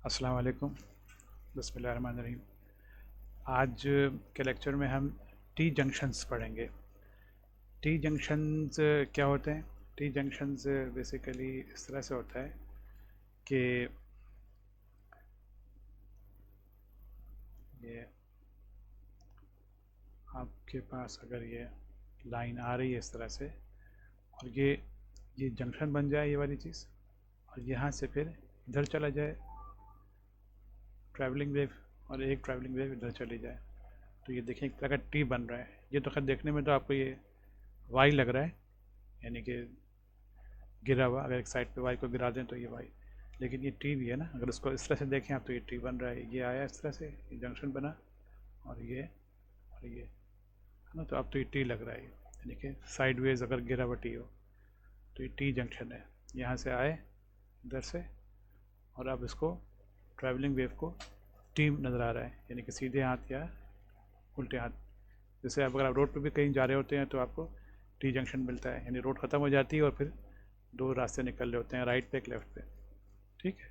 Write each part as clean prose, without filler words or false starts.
अस्सलाम वालेकुम। बिस्मिल्लाहिर्रहमानिर्रहीम। आज के लेक्चर में हम टी जंक्शंस पढ़ेंगे। टी जंक्शंस क्या होते हैं? टी जंक्शंस बेसिकली इस तरह से होता है कि ये आपके पास अगर ये लाइन आ रही है इस तरह से और ये जंक्शन बन जाए, ये वाली चीज़, और यहाँ से फिर इधर चला जाए ट्रैवलिंग वेव, और एक ट्रैवलिंग वेव इधर चली जाए, तो ये देखें एक तरह का टी बन रहा है। ये तो खैर देखने में तो आपको ये वाई लग रहा है, यानी कि गिरा हुआ। अगर एक साइड पे वाई को गिरा दें तो ये वाई, लेकिन ये टी भी है ना। अगर उसको इस तरह से देखें आप तो ये टी बन रहा है। ये आया इस तरह से, ये जंक्शन बना, और ये है ना। तो अब तो ये टी लग रहा है, यानी कि साइड वेज अगर गिरा हुआ टी हो तो ये टी जंक्शन है। यहाँ से आए इधर से, और अब इसको ट्रैवलिंग वेव को टी नज़र आ रहा है, यानी कि सीधे हाथ या उल्टे हाथ। जैसे अगर आप रोड पर भी कहीं जा रहे होते हैं तो आपको टी जंक्शन मिलता है, यानी रोड ख़त्म हो जाती है और फिर दो रास्ते निकल रहे होते हैं, राइट पे एक लेफ्ट पे। ठीक है,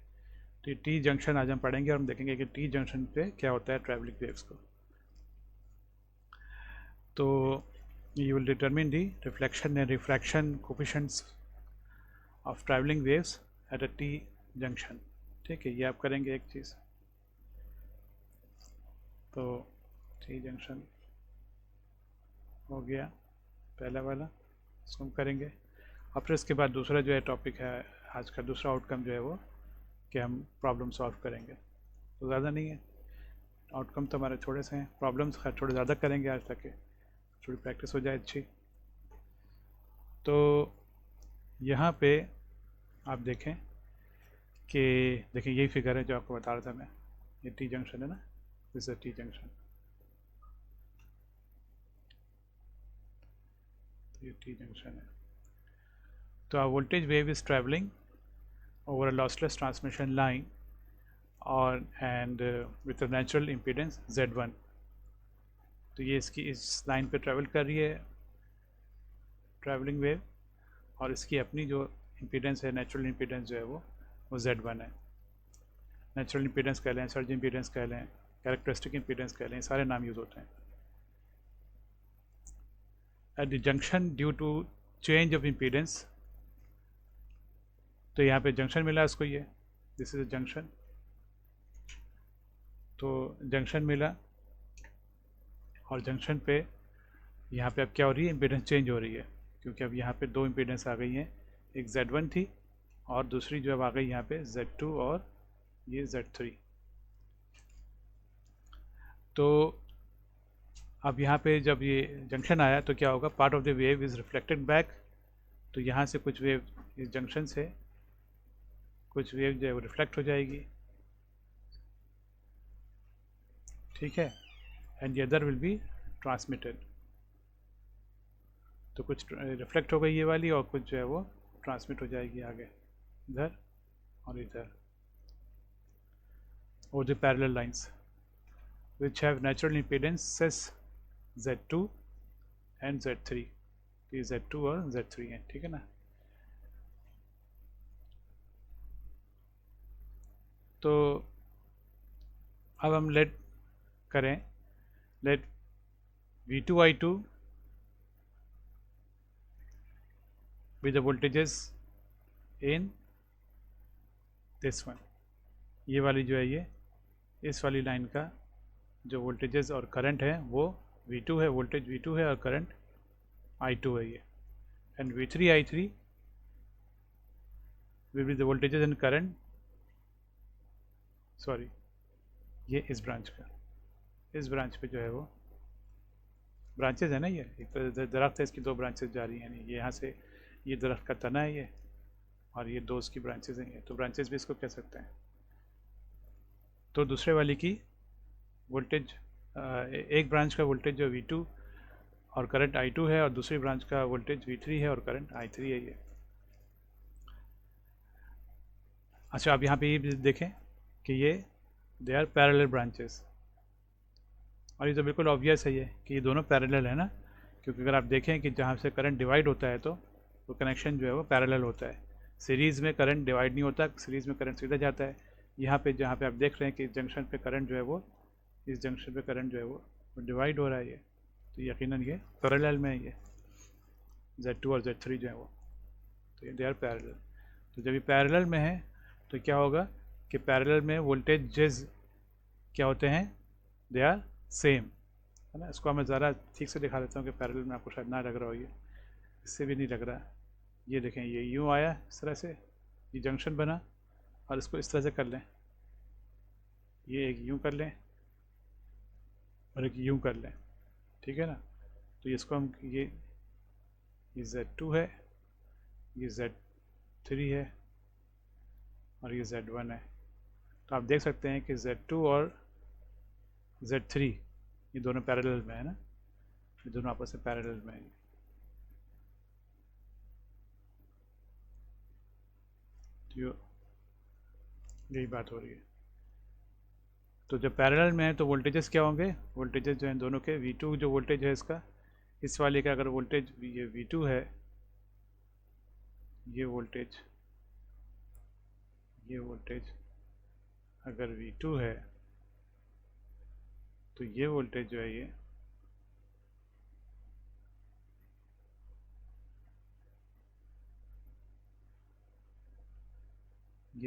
तो टी जंक्शन आज हम पढ़ेंगे और हम देखेंगे कि टी जंक्शन पे क्या होता है ट्रैवलिंग वेव्स को। तो you will determine the reflection and refraction coefficients of travelling waves at a T junction. ठीक है, ये आप करेंगे एक चीज़। तो टी जंक्शन हो गया पहला वाला, इसको हम करेंगे। और फिर इसके बाद दूसरा जो है टॉपिक है आज का, दूसरा आउटकम जो है वो कि हम प्रॉब्लम सॉल्व करेंगे। तो ज़्यादा नहीं है, आउटकम तो हमारे थोड़े से हैं, प्रॉब्लम्स खैर थोड़े ज़्यादा करेंगे आज तक के, थोड़ी प्रैक्टिस हो जाए अच्छी। तो यहाँ पे आप देखें कि देखिए यही फिगर है जो आपको बता रहा था मैं, ये टी जंक्शन है ना, दिस इज टी जंक्शन। ये टी जंक्शन है। तो our voltage wave is traveling over a lossless transmission line और and with a natural impedance Z1। तो ये इसकी इस लाइन पे ट्रैवल कर रही है ट्रैवलिंग वेव, और इसकी अपनी जो इम्पीडेंस है, नेचुरल इम्पीडेंस जो है वो Z1 है। नेचुरल इम्पीडेंस कह लें, सर्ज इम्पीडेंस कह लें, कैरेक्टरिस्टिक इम्पीडेंस कह लें, सारे नाम यूज़ होते हैं। At the junction due to change of impedance, तो यहाँ पे जंक्शन मिला इसको, ये दिस इज अ जंक्शन। तो जंक्शन मिला और जंक्शन पे यहाँ पे अब क्या हो रही है, इम्पीडेंस चेंज हो रही है, क्योंकि अब यहाँ पे दो इम्पीडेंस आ गई हैं, एक Z1 थी और दूसरी जो अब आ गई यहाँ पे Z2 और ये Z3। तो अब यहाँ पे जब ये जंक्शन आया तो क्या होगा, part of the wave is reflected back. तो यहाँ से कुछ वेव इस जंक्शन से कुछ वेव जो है वो रिफ्लेक्ट हो जाएगी, ठीक है, and the other will be transmitted. तो कुछ रिफ्लेक्ट हो गई ये वाली और कुछ जो है वो ट्रांसमिट हो जाएगी आगे इधर और इधर, और the parallel lines which have natural impedances Z2 and Z3। ये Z2 और Z3 हैं, ठीक है ना। तो अब हम लेट करें, late V2 I2 with the voltages in this one। ये वाली जो है, ये इस वाली लाइन का जो वोल्टेजेस और करंट है वो V2 है, वोल्टेज V2 है और करंट I2 है ये, and V3 I3 will be the voltages and current, sorry ये इस ब्रांच का, इस ब्रांच पे जो है वो ब्रांचेज है ना, ये एक तो दरख्त है, इसकी दो ब्रांचेज जा रही हैं, यानी ये यहाँ से ये दरख्त का तना है ये, और ये दो उसकी ब्रांचेज हैं, ये तो ब्रांचेज भी इसको कह सकते हैं। तो दूसरे वाली की वोल्टेज, एक ब्रांच का वोल्टेज जो V2 और करंट I2 है, और दूसरी ब्रांच का वोल्टेज V3 है और करंट I3 है ये। अच्छा, आप यहाँ पे ये देखें कि ये दे आर पैरेलल ब्रांचेस, और ये तो बिल्कुल ऑब्वियस है ये कि ये दोनों पैरेलल है ना, क्योंकि अगर आप देखें कि जहाँ से करंट डिवाइड होता है तो वो कनेक्शन जो है वो पैरेलल होता है। सीरीज़ में करंट डिवाइड नहीं होता, सीरीज़ में करंट सीधा जाता है, यहाँ पे जहाँ पे आप देख रहे हैं कि इस जंक्शन पे करंट जो है वो, इस जंक्शन पे करंट जो है वो डिवाइड हो रहा है ये, तो यकीनन ये पैरेलल में है ये Z2 और Z3 जो है वो, तो ये दे आर पैरेलल। तो जब ये पैरेलल में है तो क्या होगा कि पैरेलल में वोल्टेजेस क्या होते हैं, दे आर सेम, है ना। इसको मैं ज़रा ठीक से दिखा देता हूँ कि पैरेलल में आपको शायद ना लग रहा हो, ये इससे भी नहीं लग रहा। ये देखें, ये यूँ आया इस तरह से, ये जंक्शन बना, और इसको इस तरह से कर लें, ये एक यूँ कर लें और एक यूँ कर लें, ठीक है ना। तो इसको हम ये Z2 है, ये Z3 है और ये Z1 है। तो आप देख सकते हैं कि Z2 और Z3 ये दोनों पैरेलल में है ना, ये दोनों आपस में पैरेलल में है। तो यही बात हो रही है। तो जब पैरेलल में है तो वोल्टेजेस क्या होंगे, वोल्टेजेस जो हैं दोनों के, V2 जो वोल्टेज है इसका, इस वाले का अगर वोल्टेज ये V2 है, ये वोल्टेज अगर V2 है तो ये वोल्टेज जो है ये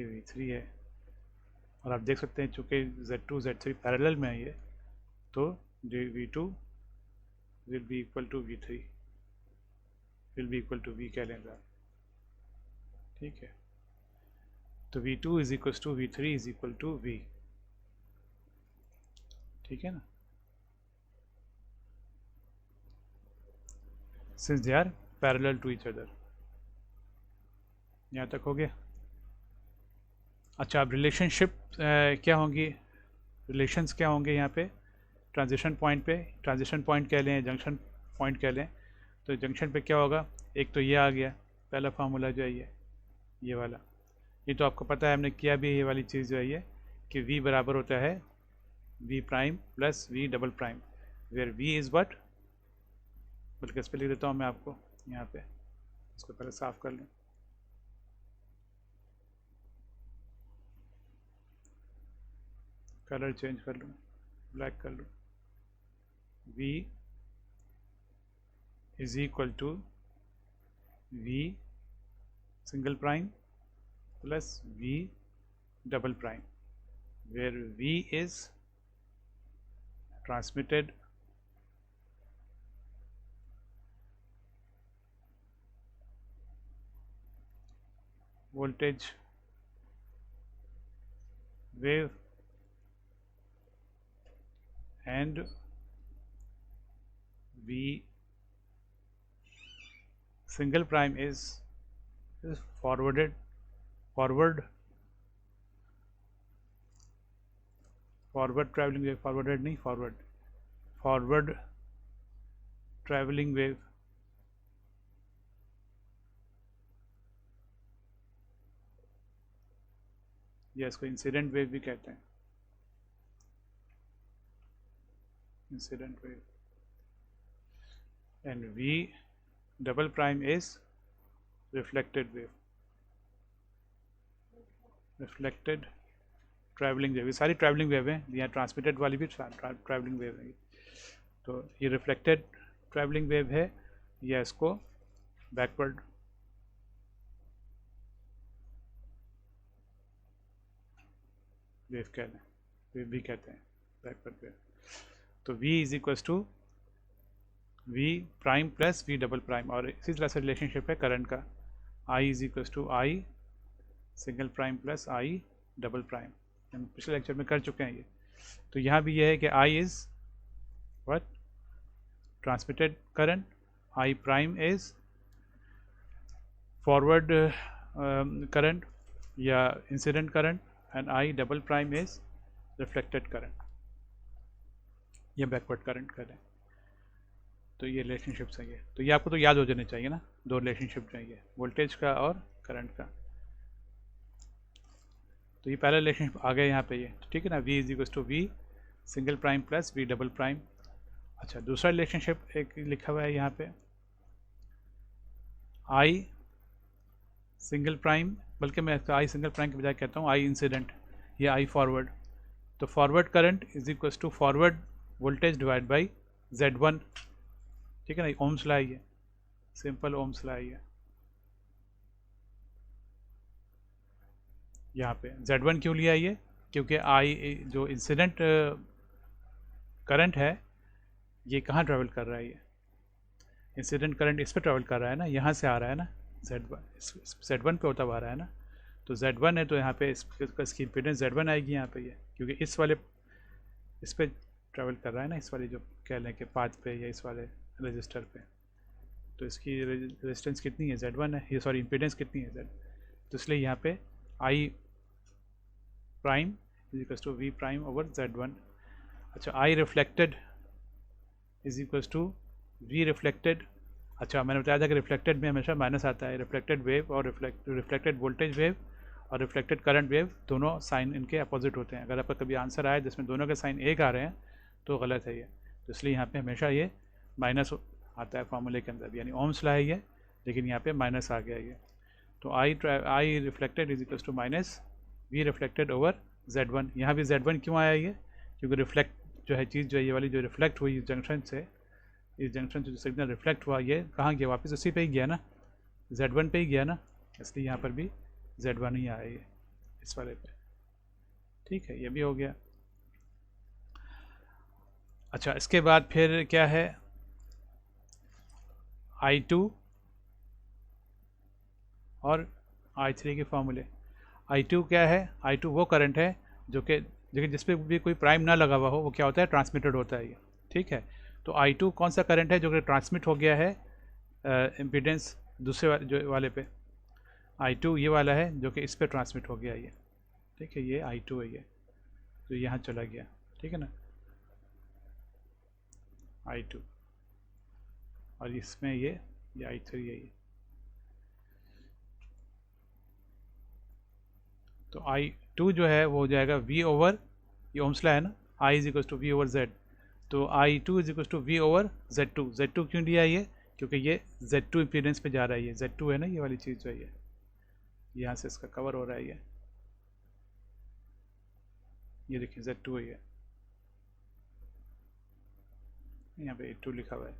V3 है। और आप देख सकते हैं चूँकि Z2 Z3 पैरेलल में है ये, तो V2 will be equal to V3, will be equal to V कह लेंगे आप, ठीक है। तो V2 is equal to V3 is equal to V, ठीक है ना, since they are parallel to each other. यहाँ तक हो गया। अच्छा, अब रिलेशनशिप क्या होंगी, रिलेशंस क्या होंगे यहाँ पे ट्रांजिशन पॉइंट पे, ट्रांजिशन पॉइंट कह लें, जंक्शन पॉइंट कह लें। तो जंक्शन पे क्या होगा, एक तो ये आ गया पहला फार्मूला जो है ये वाला, ये तो आपको पता है, हमने किया भी ये वाली चीज़ जो है ये कि V बराबर होता है V prime plus V double prime, where V is what, बल्कि इस पर लिख देता हूँ मैं आपको यहाँ पे, इसको पहले साफ कर लूँ। कलर चेंज कर लूँ, ब्लैक कर लूँ। V is equal to V single prime plus V double prime, where V is transmitted voltage wave and V single prime is forward traveling wave, forward traveling wave या इसको incident wave भी कहते हैं, incident wave, and V double prime is reflected wave, reflected travelling wave. ये सारी travelling wave हैं, यहाँ transmitted वाली भी ट्रैवलिंग वेव है। तो ये रिफ्लेक्टेड ट्रैवलिंग वेव है, या इसको बैकवर्ड वेव कहते हैं, वेव भी कहते हैं, बैकवर्ड वेव। तो V is equal to V prime plus V double prime, और इसी तरह से रिलेशनशिप है करंट का, I is equal to I single prime plus I double prime, हम पिछले लेक्चर में कर चुके हैं ये। तो यहाँ भी ये है कि I is what, transmitted current, I prime is forward current या incident current, and I double prime is reflected current या बैकवर्ड करंट करें। तो ये रिलेशनशिप्स हैं ये, तो ये आपको तो याद हो जाने चाहिए ना, दो रिलेशनशिप चाहिए, वोल्टेज का और करंट का। तो ये पहला रिलेशनशिप आ गया यहाँ पे ये, ठीक है ना, V is equal to V single prime plus V double prime. अच्छा, दूसरा रिलेशनशिप एक लिखा हुआ है यहाँ पे, I सिंगल प्राइम, बल्कि मैं I सिंगल प्राइम के बजाय कहता हूँ I इंसिडेंट, ये आई फॉरवर्ड, तो forward current is equal to forward voltage divide by Z1, ठीक है ना, ओम्स लॉ है, सिंपल ओम्स लॉ है। यहाँ पे Z1 क्यों लिया ये, क्योंकि आई जो इंसिडेंट करंट है ये कहाँ ट्रेवल कर रहा है, ये इंसिडेंट करंट इस पर ट्रेवल कर रहा है ना, यहाँ से आ रहा है ना, Z1 पे होता हुआ आ रहा है ना, तो Z1 है तो यहाँ पे इसकी इम्पीडेंस Z1 आएगी यहाँ पे ये, क्योंकि इस पे ट्रेवल कर रहा है ना, इस वाले जो कह लें कि पाथ पे या इस वाले रजिस्टर पे, तो इसकी रेजिस्टेंस कितनी है, Z1 है, ये सॉरी इम्पीडेंस कितनी है Z, तो इसलिए यहाँ पे I prime is equal to V prime over Z1। अच्छा, I reflected is equal to V reflected, अच्छा मैंने बताया था कि रिफ्लेक्टेड में हमेशा माइनस आता है, रिफ्लेक्टेड वेव और रिफ्लेक्टेड वोल्टेज वेव और रिफ्लेक्टेड करंट वेव दोनों साइन इनके अपोजिट होते हैं। अगर आपका कभी आंसर आए जिसमें दोनों के साइन एक आ रहे हैं तो गलत है ये, तो इसलिए यहाँ पे हमेशा ये माइनस आता है फार्मूले के अंदर, यानी ओम्स लॉ है ये, लेकिन यहाँ पे माइनस आ गया ये, तो I reflected is equal to minus V reflected over Z1। यहाँ भी Z1 क्यों आया ये, क्योंकि रिफ्लेक्ट जो है चीज़ जो है ये वाली जो रिफ्लेक्ट हुई इस जंक्शन से जो सिग्नल रिफ्लेक्ट हुआ ये कहाँ गया, वापस उसी पे ही गया ना, Z1 पे ही गया ना, इसलिए यहाँ पर भी Z1 ही आया ये इस वाले पे, ठीक है, ये भी हो गया। अच्छा, इसके बाद फिर क्या है, I2 और I3 के फॉर्मूले। I2 क्या है, I2 वो करंट है जो कि जिस पे भी कोई प्राइम ना लगा हुआ हो वो क्या होता है, ट्रांसमिटेड होता है ये, ठीक है। तो I2 कौन सा करंट है जो कि ट्रांसमिट हो गया है इम्पीडेंस दूसरे जो वाले पे, I2 ये वाला है जो कि इस पे ट्रांसमिट हो गया ये, ठीक है, ये I2 है ये, तो यहाँ चला गया, ठीक है ना, I2 और इसमें ये I3 है ये, तो I2 जो है वो हो जाएगा V ओवर, ये ओम्स लॉ है ना, I is equal to V over Z, तो I2 is equal to V over Z2 क्यों लिया ये, क्योंकि ये Z2 इम्पीडेंस पे जा रहा है, ये Z2 है ना, ये वाली चीज़ जो है ये यहाँ से इसका कवर हो रहा है ये देखिए Z2 है ये, यहाँ पे 2 लिखा हुआ है,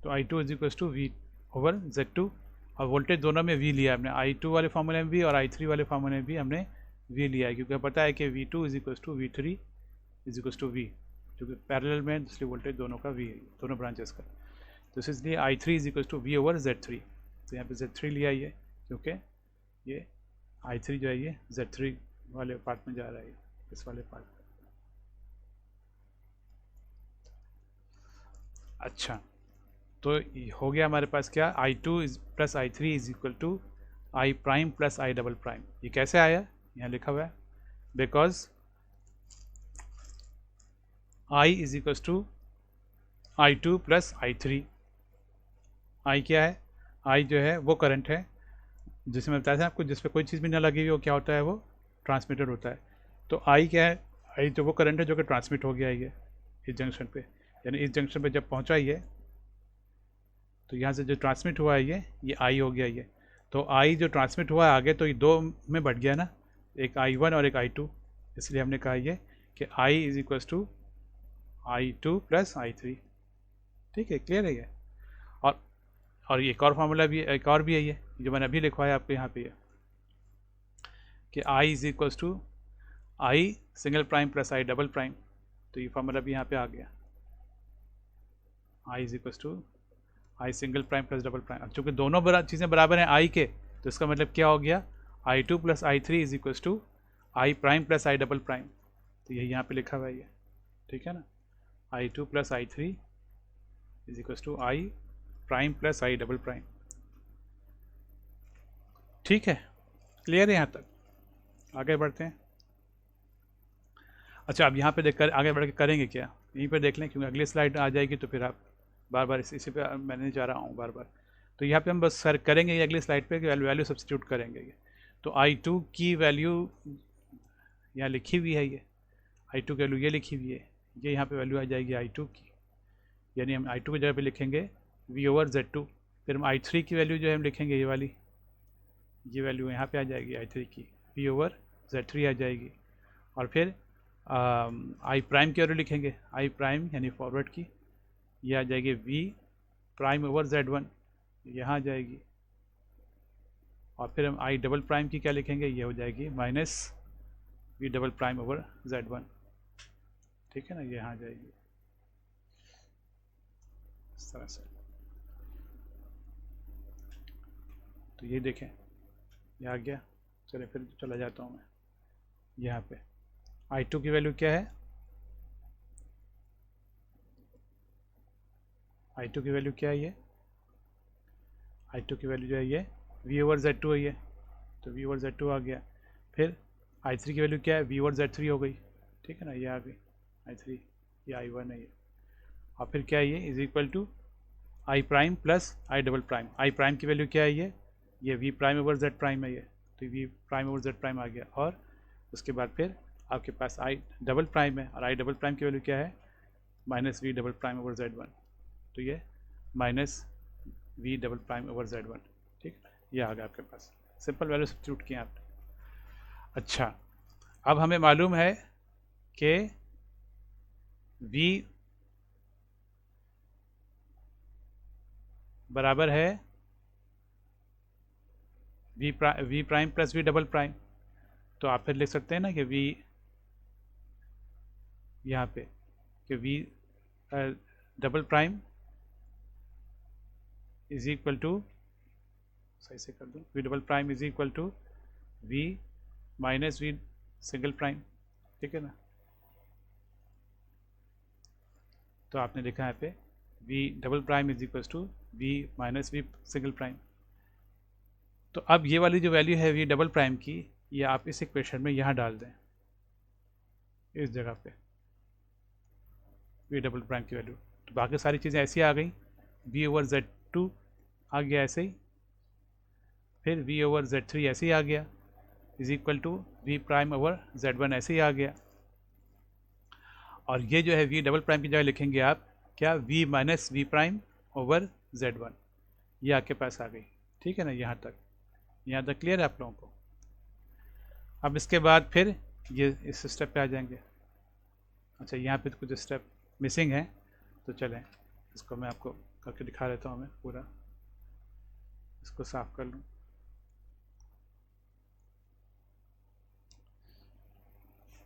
तो I2 is equal to V over Z2 और वोल्टेज दोनों में V लिया हमने, I2 वाले फार्मूले में V और I3 वाले फार्मूले में भी हमने V लिया है, क्योंकि पता है कि V2 is equal to V3 is equal to V, क्योंकि पैरेलल में इसलिए वोल्टेज दोनों का V है, दोनों ब्रांचेस का, तो इसलिए I3 is equal to V over Z3, तो यहाँ पे Z3 लिया ये, क्योंकि ये I3 जो है ये Z3 वाले पार्ट में जा रहा है, इस वाले पार्ट में। अच्छा, तो हो गया हमारे पास क्या, I2 plus I3 is equal to I prime plus I double prime. ये कैसे आया, यहाँ लिखा हुआ है, because I is equal to I2 plus I3। I क्या है, I जो है वो करंट है जिसमें मैं बताया था आपको, जिस पे कोई चीज़ भी ना लगी हुई वो क्या होता है, वो ट्रांसमिटेड होता है। तो I क्या है, I जो वो करंट है जो कि ट्रांसमिट हो गया है ये इस जंक्शन पे, यानी इस जंक्शन पे जब पहुंचा ये, तो यहाँ से जो ट्रांसमिट हुआ है ये I हो गया ये, तो I जो ट्रांसमिट हुआ है आगे, तो ये दो में बढ़ गया ना, एक I1 और एक I2, इसलिए हमने कहा ये कि I is equal to I2 plus I3, ठीक है, क्लियर है ये। और एक और फार्मूला भी, एक और भी है ये जो मैंने अभी लिखवाया आपको यहाँ पे ये, कि I is equal to I single prime plus I double prime, तो ये फार्मूला भी यहाँ पे आ गया, I is equal to I single prime plus double prime. अब चूँकि दोनों चीज़ें बराबर हैं I के, तो इसका मतलब क्या हो गया, I2 plus I3 is equal to I prime plus I double prime, तो यही यहाँ पे लिखा हुआ है ये, ठीक है ना, I2 plus I3 is equal to I prime plus I double prime, ठीक है, क्लियर है यहाँ तक, आगे बढ़ते हैं। अच्छा, अब यहाँ पे देख कर आगे बढ़ के करेंगे क्या, यहीं पर देख लें, क्योंकि अगली स्लाइड आ जाएगी तो फिर आप बार बार इसी पे मैं नहीं जा रहा हूँ बार बार, तो यहाँ पे हम बस सर करेंगे अगली स्लाइड पे वैल्यू सब्स्टिट्यूट करेंगे ये, तो I2 की वैल्यू यहाँ लिखी हुई है, ये I2 की वैल्यू ये लिखी हुई है, ये यहाँ पे वैल्यू आ जाएगी I2 की, यानी हम I2 की जगह पे लिखेंगे V ओवर Z2, फिर हम I3 की वैल्यू जो है हम लिखेंगे ये वाली ये वैल्यू यहाँ पे आ जाएगी I3 की, V ओवर Z3 आ जाएगी। और फिर आई प्राइम की वैल्यू लिखेंगे, आई प्राइम यानी फॉरवर्ड की, ये आ जाएगी V प्राइम ओवर Z1, यहाँ आ जाएगी। और फिर हम आई डबल प्राइम की क्या लिखेंगे, ये हो जाएगी minus V double prime over Z1, ठीक है ना, ये यहाँ आ जाएगी इस तरह से। तो ये देखें, ये आ गया। चलिए फिर चला जाता हूँ मैं यहाँ पे। I2 की वैल्यू क्या है, I2 की वैल्यू क्या है, ये I2 की वैल्यू जो है ये V ओवर Z2 है ये, तो V ओवर Z2 आ गया। फिर I3 की वैल्यू क्या है, V ओवर Z3 हो गई, ठीक है ना, ये आ गई I3, ये I1 है ये। और फिर क्या है ये is equal to I prime plus I double prime. I prime की वैल्यू क्या है ये V prime over Z prime है ये, तो V prime over Z prime आ गया। और उसके बाद फिर आपके पास आई डबल प्राइम है, और आई डबल प्राइम की वैल्यू क्या है, minus V double prime over Z1, तो ये minus V double prime over Z1, ठीक, ये आ गया आपके पास। सिंपल वैल्यू सब्स्टिट्यूट किए आपने। अच्छा, अब हमें मालूम है कि V बराबर है V prime plus V double prime. तो आप फिर लिख सकते हैं ना कि V यहाँ पे कि V double prime is equal to, सही से कर दूँ, V double prime is equal to V minus V single prime, ठीक है ना। तो आपने लिखा है पे V double prime is equal to V minus V single prime. तो अब ये वाली जो वैल्यू है V डबल प्राइम की, ये आप इस इक्वेशन में यहाँ डाल दें, इस जगह पे V डबल प्राइम की वैल्यू। तो बाकी सारी चीज़ें ऐसी आ गई, V ओवर Z2 आ गया ऐसे ही, फिर V ओवर Z3 ऐसे ही आ गया, is equal to V prime over Z1 ऐसे ही आ गया। और ये जो है V डबल प्राइम की जगह लिखेंगे आप क्या, V minus V prime over Z1, ये आपके पास आ गई, ठीक है ना। यहाँ तक क्लियर है आप लोगों को। अब इसके बाद फिर ये इस स्टेप पे आ जाएंगे। अच्छा, यहाँ पे कुछ स्टेप मिसिंग है, तो चलें इसको मैं आपको करके दिखा देता हूँ। मैं पूरा इसको साफ कर लूँ।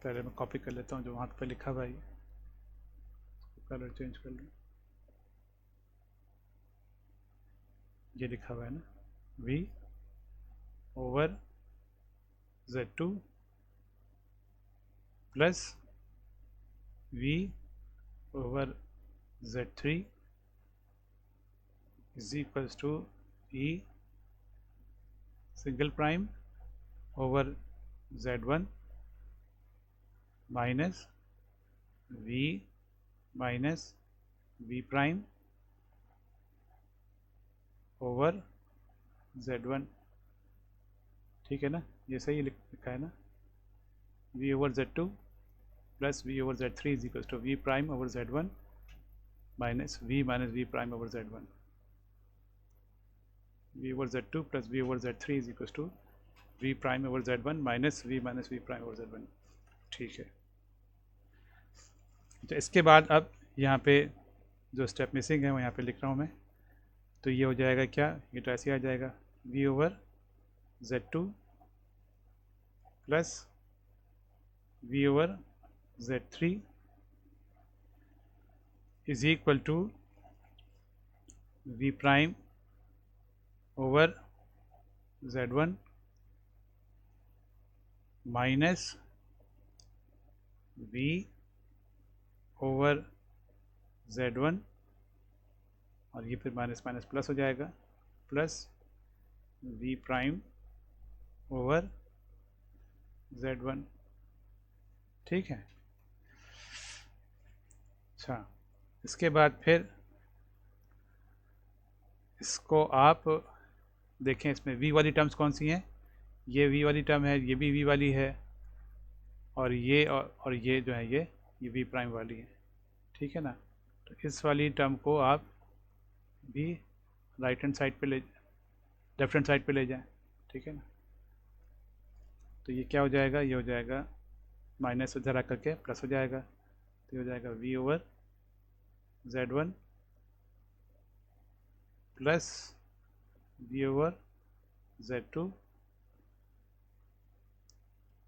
पहले मैं कॉपी कर लेता हूँ जो वहाँ पे लिखा हुआ है, कलर चेंज कर लूँ। ये लिखा हुआ है ना, V over Z2 plus V over Z3 is equals to E single prime over Z1 minus V minus V prime over Z1, ठीक है ना, ये सही लिखा है ना। V over Z2 plus V over Z3 is equal to V prime over Z1 minus V prime over Z1। V over Z2 plus V over Z3 is equal to V prime over Z1 minus V prime over Z1, ठीक है। तो इसके बाद अब यहाँ पे जो step missing है वो यहाँ पे लिख रहा हूँ मैं। तो ये हो जाएगा क्या, ये तो ऐसे आ जाएगा V over Z2 plus V over Z3 is equal to V prime over Z1 minus V over Z1, और ये फिर माइनस माइनस प्लस हो जाएगा, plus V prime over Z1, ठीक है। अच्छा, इसके बाद फिर इसको आप देखें, इसमें V वाली टर्म्स कौन सी हैं, ये V वाली टर्म है, ये भी V वाली है, और ये और ये जो है ये V प्राइम वाली है, ठीक है ना। तो इस वाली टर्म को आप भी राइट हैंड साइड पे ले, लेफ्ट हैंड साइड पे ले जाएं, ठीक है ना। तो ये क्या हो जाएगा, ये हो जाएगा माइनस इधर आ करके प्लस हो जाएगा, तो ये हो जाएगा v over z1 plus v over z2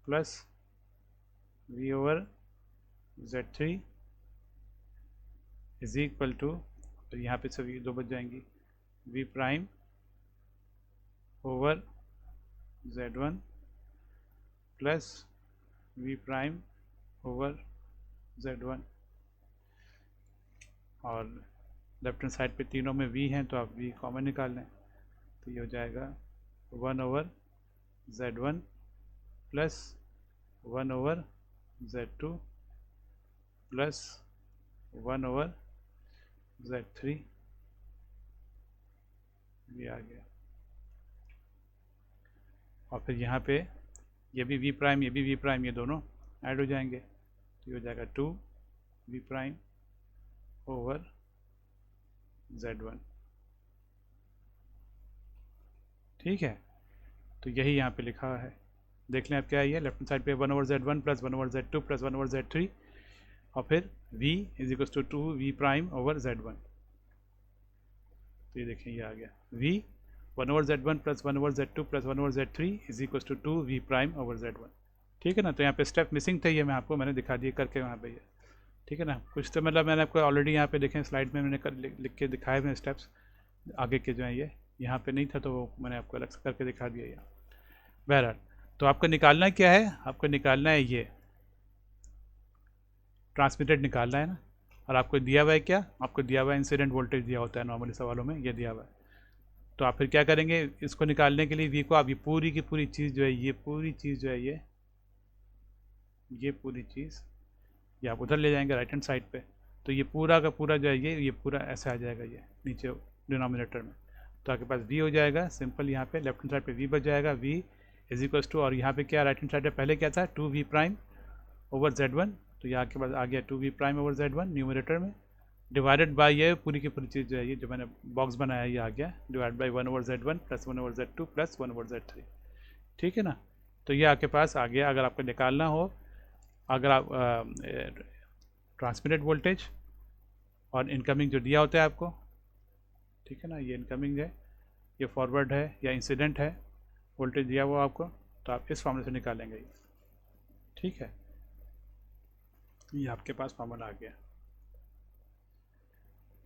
plus v over z3 is equal to, और यहाँ पे सभी दो बच जाएंगी, v prime over z1 plus v prime over z1, और लेफ्ट हैंड साइड पे तीनों में v हैं तो आप v कॉमन निकाल लें, तो ये हो जाएगा 1 over z1 plus 1 over z2 plus 1 over z3, ये आ गया। और फिर यहाँ पे ये भी v प्राइम, ये भी v प्राइम, ये दोनों ऐड हो जाएंगे, तो ये हो जाएगा 2 v प्राइम ओवर z1, ठीक है। तो यही यहाँ पे लिखा है, देख लें आप क्या है, लेफ्ट साइड पे 1 over z1 plus 1 over z2 plus 1 over z3, और फिर v is equal to 2 v prime over z1, तो ये देखें ये आ गया v 1 over z1 plus 1 over z2 plus 1 over z3 is equal to 2 v prime over z1, ठीक है ना। तो यहाँ पे स्टेप मिसिंग थे, ये मैंने दिखा दिए करके वहाँ पे ये, ठीक है ना। कुछ तो मतलब मैंने आपको ऑलरेडी यहाँ पे देखें स्लाइड में मैंने लिख के दिखाए हुए स्टेप्स आगे के जो हैं, ये यहाँ पे नहीं था तो वो मैंने आपको अलग से करके दिखा दिया यहाँ। बहरहाल तो आपको निकालना क्या है, आपको निकालना है ये ट्रांसमिटेड निकालना है ना, और आपको दिया हुआ है क्या, आपको दिया हुआ है इंसिडेंट वोल्टेज दिया होता है नॉर्मली सवालों में, ये दिया हुआ है। तो आप फिर क्या करेंगे, इसको निकालने के लिए वी को आप ये पूरी की पूरी चीज़ जो है, ये पूरी चीज़ जो है, ये पूरी चीज़ ये आप उधर ले जाएंगे राइट हैंड साइड पे, तो ये पूरा का पूरा जो है ये पूरा ऐसे आ जाएगा ये नीचे डिनोमिनेटर में, तो आपके पास v हो जाएगा सिंपल, यहाँ पे लेफ्ट हैंड साइड पे v बच जाएगा, v इज इक्वल टू, और यहाँ पे क्या राइट हैंड साइड पे पहले क्या था 2v प्राइम ओवर z1, तो यहाँ के पास आ गया 2v prime over z1 numerator में, डिवाइडेड बाय ये पूरी की पूरी चीज़ जो है, ये जो मैंने बॉक्स बनाया ये आ गया divide by 1 over z1 plus 1 over z2 plus 1 over z3, ठीक है ना। तो ये आपके पास आ गया। अगर आपको निकालना हो, अगर आप ट्रांसमिटेड वोल्टेज और इनकमिंग जो दिया होता है आपको, ठीक है ना, ये इनकमिंग है, ये फॉरवर्ड है या इंसिडेंट है वोल्टेज दिया हुआ आपको, तो आप इस फॉर्मूले से निकालेंगे ये, ठीक है। ये आपके पास फॉर्मूला आ गया,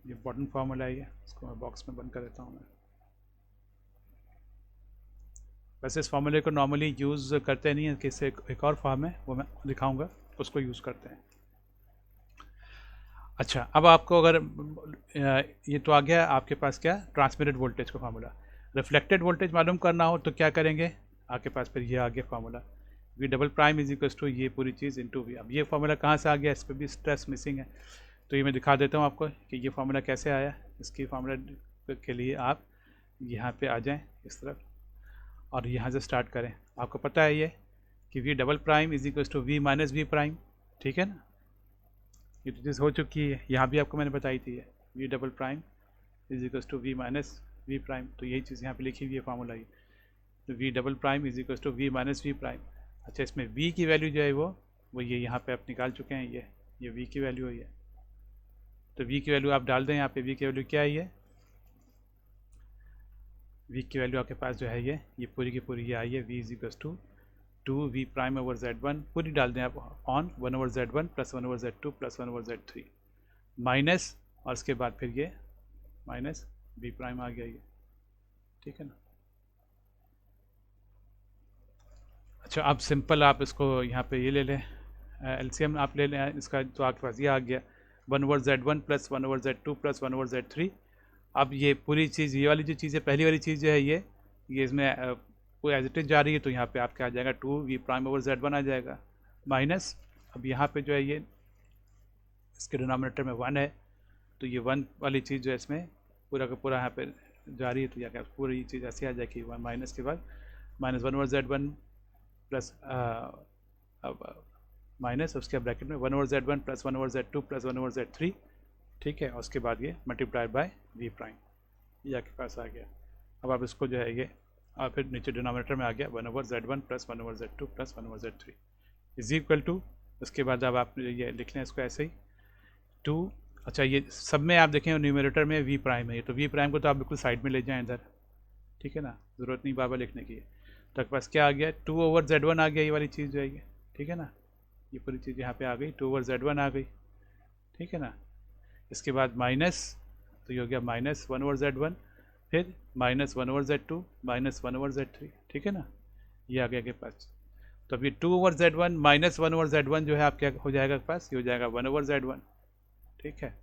ये इम्पोर्टेंट फार्मूला है ये, इसको मैं बॉक्स में बंद कर देता हूँ मैं। वैसे इस फार्मूले को नॉर्मली यूज़ करते नहीं है, कि इससे एक और फॉर्म है वो मैं दिखाऊंगा, उसको यूज़ करते हैं। अच्छा, अब आपको अगर ये तो आ गया आपके पास क्या, ट्रांसमिटेड वोल्टेज का फार्मूला। रिफ्लेक्टेड वोल्टेज मालूम करना हो तो क्या करेंगे, आपके पास फिर ये आ गया formula, V double prime is equal to ये पूरी चीज़ इंटू वी। अब ये फार्मूला कहाँ से आ गया, इस पर भी स्ट्रेस मिसिंग है, तो ये मैं दिखा देता हूँ आपको कि ये फार्मूला कैसे आया। इसकी फार्मूला के लिए आप यहाँ पे आ जाएं इस तरफ और यहाँ से स्टार्ट करें। आपको पता है ये कि V double prime is equal to V minus V prime, ठीक है ना, ये तो चीज़ हो चुकी है, यहाँ भी आपको मैंने बताई थी है V double prime is equal to V minus V prime, तो यही चीज़ यहाँ पे लिखी हुई है फार्मूला ये, तो V double prime is equal to V minus V prime. अच्छा, इसमें वी की वैल्यू जो है वो ये यहाँ पे आप निकाल चुके हैं, ये वी की वैल्यू है ये, तो v की वैल्यू आप डाल दें यहाँ पे, v की वैल्यू क्या है ये, v की वैल्यू आपके पास जो है ये पूरी की पूरी ये आई है, v is equal to 2v prime over z1 पूरी डाल दें आप on 1 over z1 plus 1 over z2 plus 1 over z3 minus, और उसके बाद फिर ये माइनस v प्राइम आ गया ये, ठीक है ना। अच्छा, अब सिंपल आप इसको यहाँ पे ये ले लें, एलसीएम आप ले लें इसका, तो आपके पास ये आ गया 1 over z1 plus 1 over z2 plus 1 over z3। अब ये पूरी चीज़, ये वाली जो चीज़ है, पहली वाली चीज़ जो है ये इसमें कोई एज इट इज जा रही है, तो यहाँ पे आपके आ जाएगा 2v प्राइम ओवर z1 आ जाएगा माइनस, अब यहाँ पे जो है ये इसके डिनोमिनेटर में 1 है, तो ये 1 वाली चीज़ जो है इसमें पूरा का पूरा यहाँ पे जा रही है, तो यहाँ पूरी चीज़ ऐसे आ जाएगी 1 माइनस के बाद minus 1 over z1 plus minus उसके ब्रैकेट में 1 over z1 plus 1 over z2 plus 1 over z3, ठीक है, और उसके बाद ये मल्टीप्लाई बाय v प्राइम, ये आपके पास आ गया। अब आप इसको जो है ये और फिर नीचे डिनोमिनेटर में आ गया 1/z1 plus 1/z2 plus 1/z3 is equal to, उसके बाद अब आप ये लिख लें इसको ऐसे ही 2। अच्छा, ये सब में आप देखें न्यूमरेटर में वी प्राइम है, तो वी प्राइम को तो आप बिल्कुल साइड में ले जाएं इधर, ठीक है ना, ज़रूरत नहीं बाबा लिखने की है। तो आपके पास क्या आ गया, 2/z1 आ गया, ये वाली चीज़ जो है ये, ठीक है ना, ये पूरी चीज़ यहाँ पे आ गई, 2/z1 आ गई, ठीक है ना। इसके बाद माइनस, तो ये हो गया -1/z1, फिर -1/z2 -1/z3, ठीक है ना, ये आ गया के पास। तो अब ये 2/z1 -1/z1 जो है आप क्या हो जाएगा आपके पास, ये हो जाएगा 1/z1, ठीक है।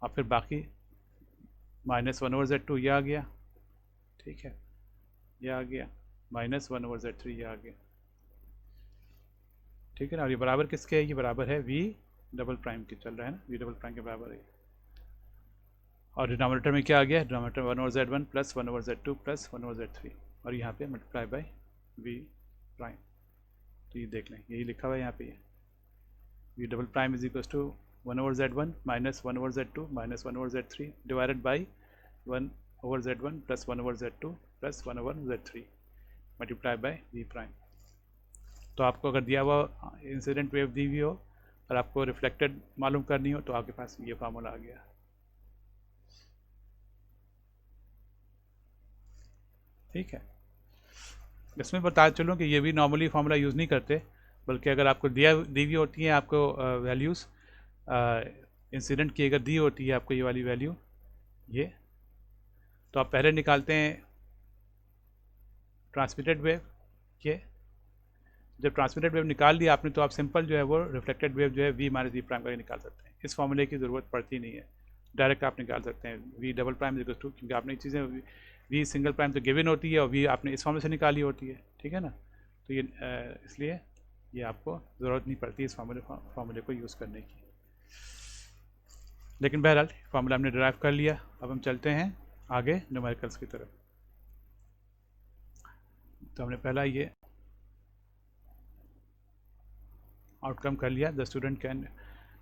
और फिर बाकी -1/z2 ये आ गया, ठीक है, ये आ गया, -1/z3 ये आ गया, ठीक है ना। और ये बराबर किसके है, ये बराबर है v डबल प्राइम के, चल रहा है ना, v डबल प्राइम के बराबर है। और डिनोमिनेटर में क्या आ गया, denominator 1/z1 plus 1/z2 plus 1/z3, और यहाँ पे मल्टीप्लाई बाई v प्राइम। तो ये देख लें, यही लिखा हुआ है यहाँ पे, ये v double prime is equal to 1/z1 minus 1/z2 minus 1/z3 divided by 1/z1 plus 1/z2 plus 1/z3 multiply by v prime. तो आपको अगर दिया हुआ इंसिडेंट वेव दी हुई हो और आपको रिफ्लेक्टेड मालूम करनी हो तो आपके पास ये फार्मूला आ गया, ठीक है। इसमें बता चलूँ कि ये भी नॉर्मली फार्मूला यूज़ नहीं करते, बल्कि अगर आपको दी हुई होती है आपको वैल्यूज़ इंसिडेंट की, अगर दी होती है आपको ये वाली वैल्यू, ये तो आप पहले निकालते हैं ट्रांसमिटेड वेव, ये जब ट्रांसमिटेड वेव निकाल लिया आपने तो आप सिंपल जो है वो रिफ्लेक्टेड वेव जो है v माइनस वी प्राइम करके निकाल सकते हैं। इस फॉर्मूले की ज़रूरत पड़ती नहीं है, डायरेक्ट आप निकाल सकते हैं v double prime equal to, क्योंकि आपने चीज़ें v सिंगल प्राइम तो गिवन होती है और v आपने इस फॉर्मूले से निकाली होती है, ठीक है ना। तो ये इसलिए ये आपको ज़रूरत नहीं पड़ती इस फार्मूले को यूज़ करने की। लेकिन बहरहाल फार्मूला हमने डिराइव कर लिया, अब हम चलते हैं आगे न्यूमेरिकल्स की तरफ। तो हमने पहला ये आउटकम कर लिया, the student can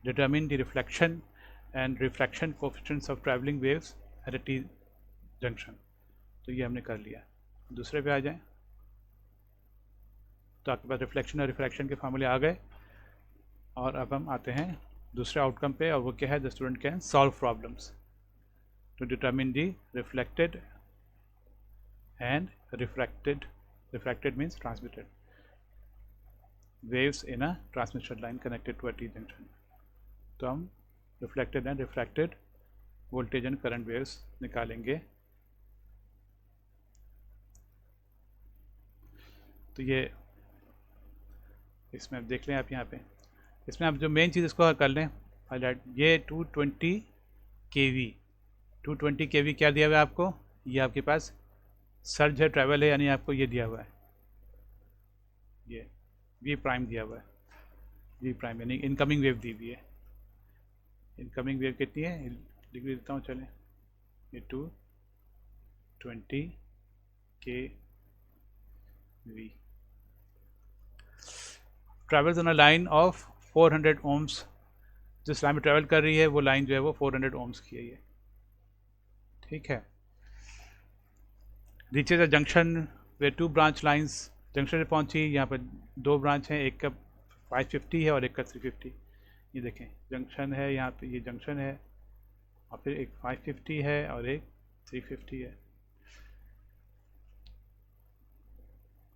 determine the reflection and refraction coefficients of travelling waves at a T junction. तो ये हमने कर लिया। दूसरे पे आ जाएं तो आपके पास रिफ्लेक्शन और रिफ्रैक्शन के फार्मूले आ गए, और अब हम आते हैं दूसरे आउटकम पे, और वो क्या है, the student can solve problems to determine the reflected and refracted means transmitted waves in a transmission line connected to a T junction। तो हम reflected and refracted voltage and current waves निकालेंगे। तो ये इसमें आप देख लें, आप यहाँ पे इसमें आप जो मेन चीज़ इसको कर लें हाईलाइट, ये 220 kV 220 kV क्या दिया हुआ है आपको, ये आपके पास सर्ज है, ट्रैवल है, यानी आपको ये दिया हुआ है, ये v प्राइम दिया हुआ है, v प्राइम यानी इनकमिंग वेव दी हुई है। इनकमिंग वेव कितनी है, लिख देता हूँ, चलें, ये 220 kV travels on a line of 400 ohms। जिस लाइन में ट्रैवल कर रही है वो लाइन जो है वो 400 ohms की है ये, ठीक है। रीचेज अ जंक्शन वे 2 ब्रांच लाइन्स, जंक्शन पे पहुंची, यहाँ पर 2 ब्रांच हैं, एक का 550 है और एक का 350। ये देखें जंक्शन है, यहाँ पे ये जंक्शन है, और फिर एक 550 है और एक 350 है,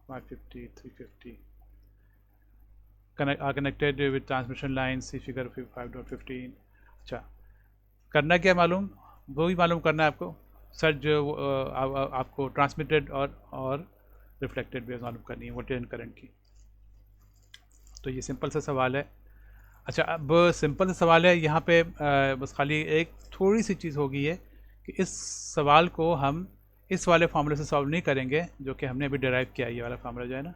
550 350 connected with transmission line, see figure 5.15। अच्छा, करना क्या मालूम, वो भी मालूम करना है आपको, सर जो आपको ट्रांसमिटेड और रिफ्लेक्टेड वेव मालूम करनी है वोल्टेज एंड करंट की। तो ये सिंपल सा सवाल है। अच्छा, अब सिंपल सा सवाल है, यहाँ पे बस खाली एक थोड़ी सी चीज़ होगी है कि इस सवाल को हम इस वाले फार्मूले से सॉल्व नहीं करेंगे जो कि हमने अभी डिराइव किया, ये वाला फार्मूला जो है ना,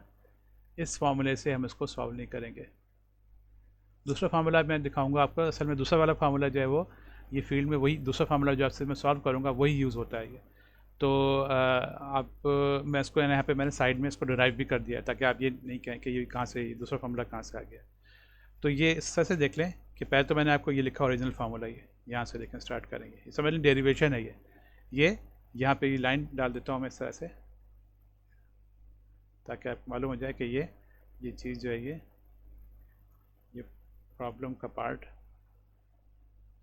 इस फार्मूले से हम इसको सॉल्व नहीं करेंगे। दूसरा फार्मूला मैं दिखाऊंगा आपको, असल में दूसरा वाला फार्मूला जो है वो ये फील्ड में वही दूसरा फार्मूला जो आपसे मैं सॉल्व करूँगा वही यूज़ होता है ये। तो आप मैं इसको यहाँ पे मैंने साइड में इसको डिराइव भी कर दिया है ताकि आप ये नहीं कहें कि ये कहाँ से दूसरा फार्मूला कहाँ से आ गया। तो ये इस तरह से देख लें कि पहले तो मैंने आपको ये लिखा ओरिजिनल फार्मूला, ये यहाँ से देखें स्टार्ट करेंगे, ये समझ लें डेरिवेशन है ये यहाँ पे ये लाइन डाल देता हूँ मैं इस तरह से, ताकि आपको मालूम हो जाए कि ये चीज़ जो है ये प्रॉब्लम का पार्ट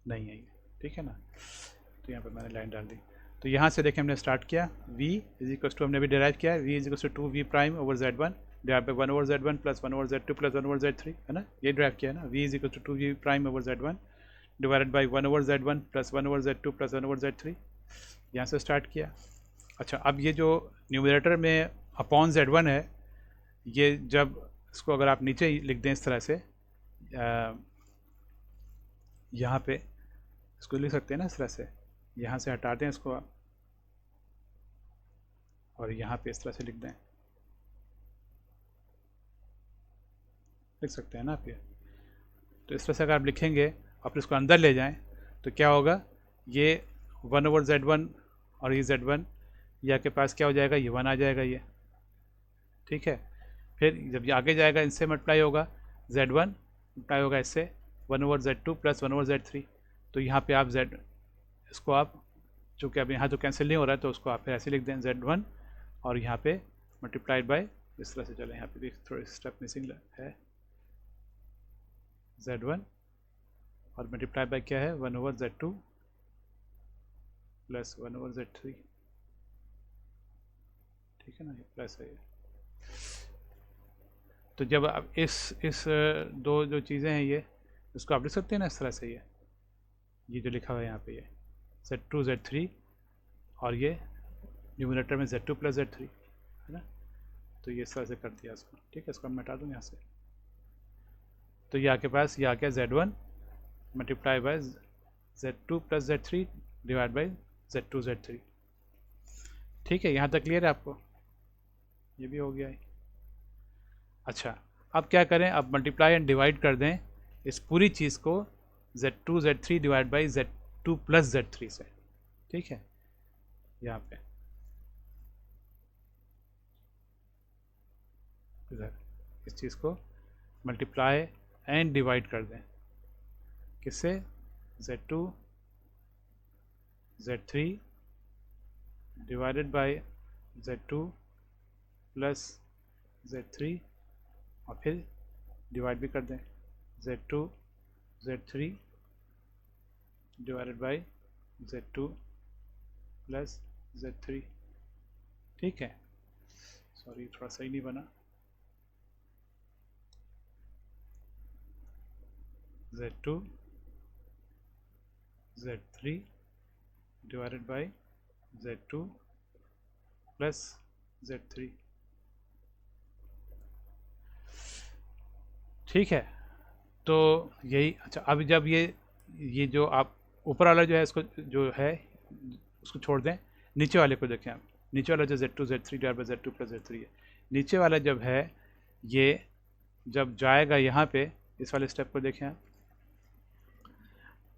नहीं है ये, ठीक है ना। तो यहाँ पर मैंने लाइन डाल दी। तो यहाँ से देखें हमने स्टार्ट किया, v इज इक्वल टू हमने भी डिराइव किया है, v is equal to 2v prime over z1 divide by 1 over z1 plus 1 over z2 plus 1 over z3, है ना, ये ड्राइव किया है ना। v is equal to 2v prime over z1 divided by 1 over z1 plus 1 over z2 plus 1 over z3, यहाँ से start किया। अच्छा, अब ये जो न्यूमरेटर में अपॉन z1 है, ये जब इसको अगर आप नीचे लिख दें इस तरह से, यहाँ पे इसको लिख सकते हैं ना इस तरह से, यहाँ से हटा दें इसको आप और यहाँ पे इस तरह से लिख दें, लिख सकते हैं ना आप ये। तो इस तरह से अगर आप लिखेंगे आप इसको अंदर ले जाएं तो क्या होगा, ये 1 ओवर z1 और ये z1 ये आपके पास क्या हो जाएगा, ये 1 आ जाएगा ये, ठीक है। फिर जब ये आगे जाएगा इनसे मल्टीप्लाई होगा, z1 मल्टीप्लाई होगा इससे 1 over z2 plus 1 over z3। तो यहाँ पे आप z इसको आप, चूँकि अब यहाँ तो कैंसिल नहीं हो रहा है तो उसको आप फिर ऐसे लिख दें z1 और यहाँ पे मल्टीप्लाइड बाय, इस तरह से चले, यहाँ पे भी थोड़ी स्टेप मिसिंग है, z1 और मल्टीप्लाई बाय क्या है 1 over z2 plus 1 over z3, ठीक है ना, ये प्लस है ये। तो जब आप इस दो जो चीज़ें हैं ये, इसको आप लिख सकते हैं ना इस तरह से, ये जो लिखा हुआ है यहाँ पे, ये z2 z3 और ये न्यूमरेटर में z2 प्लस z3, है ना। तो ये इस तरह से कर दिया इसको, ठीक है। इसको मैं हटा दूँ यहाँ से। तो ये आपके पास ये आ गया z1 multiply by z2 plus z3 divide by z2 z3, ठीक है। यहाँ तक क्लियर है आपको, ये भी हो गया है। अच्छा, अब क्या करें, अब मल्टीप्लाई एंड डिवाइड कर दें इस पूरी चीज़ को z2 z3 divide by z2 plus z3 से, ठीक है। यहाँ पे इधर इस चीज़ को मल्टीप्लाई एंड डिवाइड कर दें, किससे, z2 z3 divided by z2 plus z3 और फिर डिवाइड भी कर दें z2 z3 divided by z2 plus z3, ठीक है। सॉरी थोड़ा सही नहीं बना, z2 z3 divided by z2 plus z3, ठीक है। तो यही, अच्छा अब जब ये जो आप ऊपर वाला जो है इसको जो है उसको छोड़ दें, नीचे वाले को देखें आप, नीचे वाला जो z2 z3 divide by z2 plus z3 है, नीचे वाला जब है ये जब जाएगा यहाँ पे, इस वाले स्टेप को देखें आप,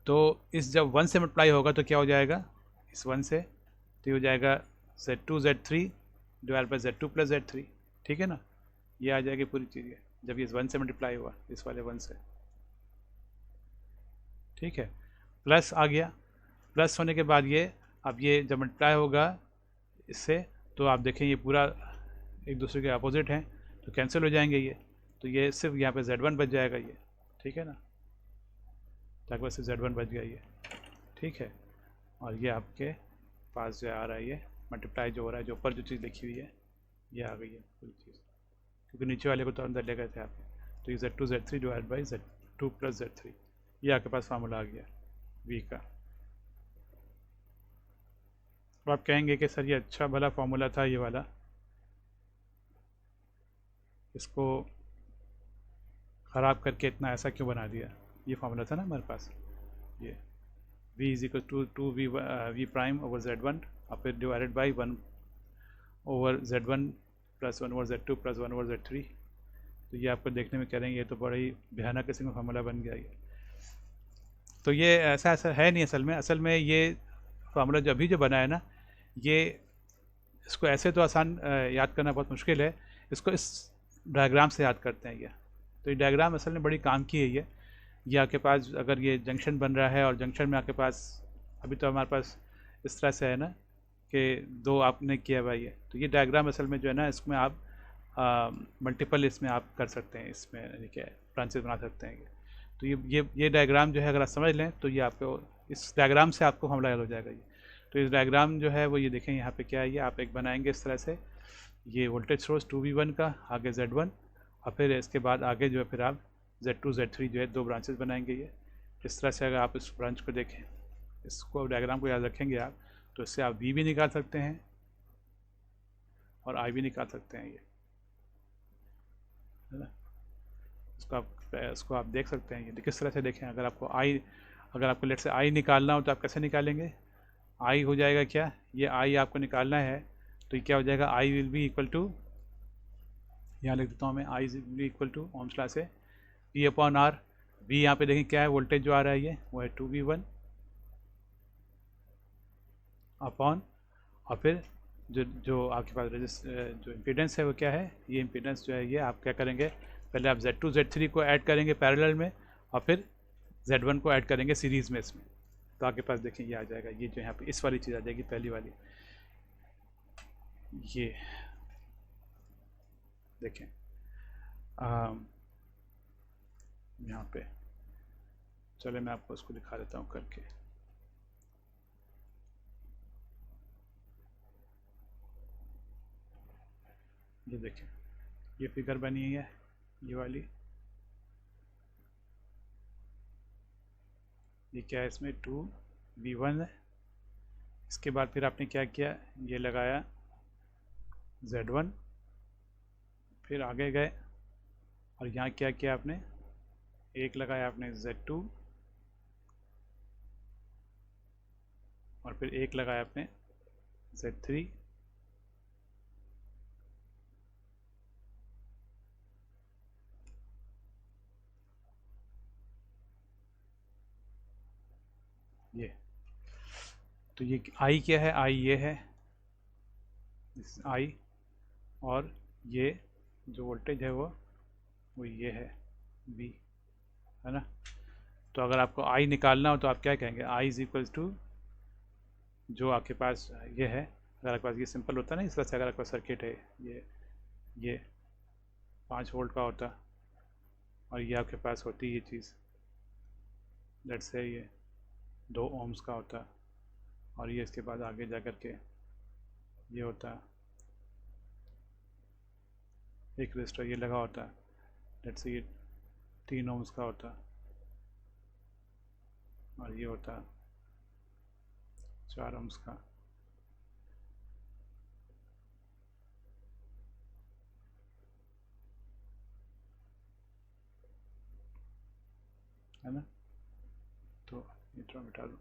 तो इस जब 1 से मल्टीप्लाई होगा तो क्या हो जाएगा, इस 1 से, तो ये हो जाएगा z2 z3 divide by z2 plus z3, ठीक है ना। ये आ जाएगी पूरी चीज़ जब ये इस 1 से मल्टीप्लाई हुआ, इस वाले 1 से, ठीक है। प्लस आ गया, प्लस होने के बाद ये अब ये जब मल्टीप्लाई होगा इससे, तो आप देखें ये पूरा एक दूसरे के अपोजिट हैं तो कैंसिल हो जाएंगे ये, तो ये सिर्फ यहाँ पे z1 बच जाएगा ये, ठीक है ना, तक बस z1 बच गया ये, ठीक है। और ये आपके पास जो आ रहा है ये मल्टीप्लाई जो हो रहा है, जो ऊपर जो चीज़ लिखी हुई है ये आ गई है पूरी चीज़, क्योंकि नीचे वाले को तो अंदर ले गए थे आप। तो ये z2 z3 divide by z2 plus z3, ये आपके पास फार्मूला आ गया v का। तो आप कहेंगे कि सर ये अच्छा भला फार्मूला था ये वाला, इसको ख़राब करके इतना ऐसा क्यों बना दिया। ये फार्मूला था ना हमारे पास, ये v is equal to V prime over z1 और फिर divided by 1 over z1 plus 1 over z2 plus 1 over z3। तो ये आपको देखने में कह रहे हैं ये तो बड़ा ही भयानक किस्म का फार्मूला बन गया ये। तो ये ऐसा है नहीं, असल में ये फार्मूला जो अभी जो बना है ना, ये इसको ऐसे तो आसान याद करना बहुत मुश्किल है, इसको इस डायग्राम से याद करते हैं ये। तो ये डायग्राम असल में बड़ी काम की है ये आपके पास अगर ये जंक्शन बन रहा है और जंक्शन में आपके पास अभी तो हमारे पास इस तरह से है ना कि दो आपने किया हुआ ये, तो ये डायग्राम असल में जो है ना इसमें आप मल्टीपल इसमें आप कर सकते हैं, इसमें यानी कि ब्रांचेस बना सकते हैं। तो ये डायग्राम जो है अगर आप समझ लें तो ये आपको इस डायग्राम से आपको फॉर्मूला याद हो जाएगा ये। तो इस डायग्राम जो है वो ये देखें यहाँ पे क्या है, ये आप एक बनाएंगे इस तरह से, ये वोल्टेज सोर्स 2V1 का, आगे Z1, और फिर इसके बाद आगे जो है फिर आप Z2 Z3 जो है 2 ब्रांचेस बनाएंगे। ये इस तरह से अगर आप इस ब्रांच को देखें, इसको डायग्राम को याद रखेंगे आप, तो इससे आप V भी निकाल सकते हैं और I भी निकाल सकते हैं, ये है ना। इसको आप देख सकते हैं, ये किस तरह से देखें। अगर आपको लेट से I निकालना हो तो आप कैसे निकालेंगे, I हो जाएगा क्या, ये I आपको निकालना है तो ये क्या हो जाएगा, I will be equal to, यहाँ लिख देता हूँ मैं, I will be equal to Ohm's law से V अपॉन R। V यहाँ पे देखें क्या है, वोल्टेज जो आ रहा है ये वो है 2V1 अपॉन, और फिर जो आपके पास जो इम्पीडेंस है वो क्या है, ये इम्पीडेंस जो है ये आप क्या करेंगे, पहले आप Z2 Z3 को ऐड करेंगे पैरेलल में, और फिर Z1 को ऐड करेंगे सीरीज़ में इसमें, तो आपके पास देखें ये आ जाएगा, ये जो यहाँ पे इस वाली चीज़ आ जाएगी, पहली वाली ये देखें यहाँ पे, चले मैं आपको उसको दिखा देता हूँ करके। ये देखें ये फिगर बनी है ये वाली, ये क्या है, इसमें 2V1 है। इसके बाद फिर आपने क्या किया, ये लगाया Z1, फिर आगे गए और यहाँ क्या किया आपने, एक लगाया आपने Z2, और फिर एक लगाया आपने Z3, ये तो ये I क्या है, I ये है I, और ये जो वोल्टेज है वो ये है V, है ना। तो अगर आपको I निकालना हो तो आप क्या कहेंगे, I इज इक्वल्स टू, जो आपके पास ये है, अगर आपके पास ये सिंपल होता है ना इस तरह से, अगर आपके पास सर्किट है ये 5 वोल्ट का होता, और ये आपके पास होती ये चीज़, लेट्स से ये 2 ओम्स का होता, और ये इसके बाद आगे जा कर के ये होता, एक रजिस्टर ये लगा होता, लेट्स से ये 3 ओम्स का होता, और ये होता 4 ओम्स का, है ना। तो ये थोड़ा मिटा दो,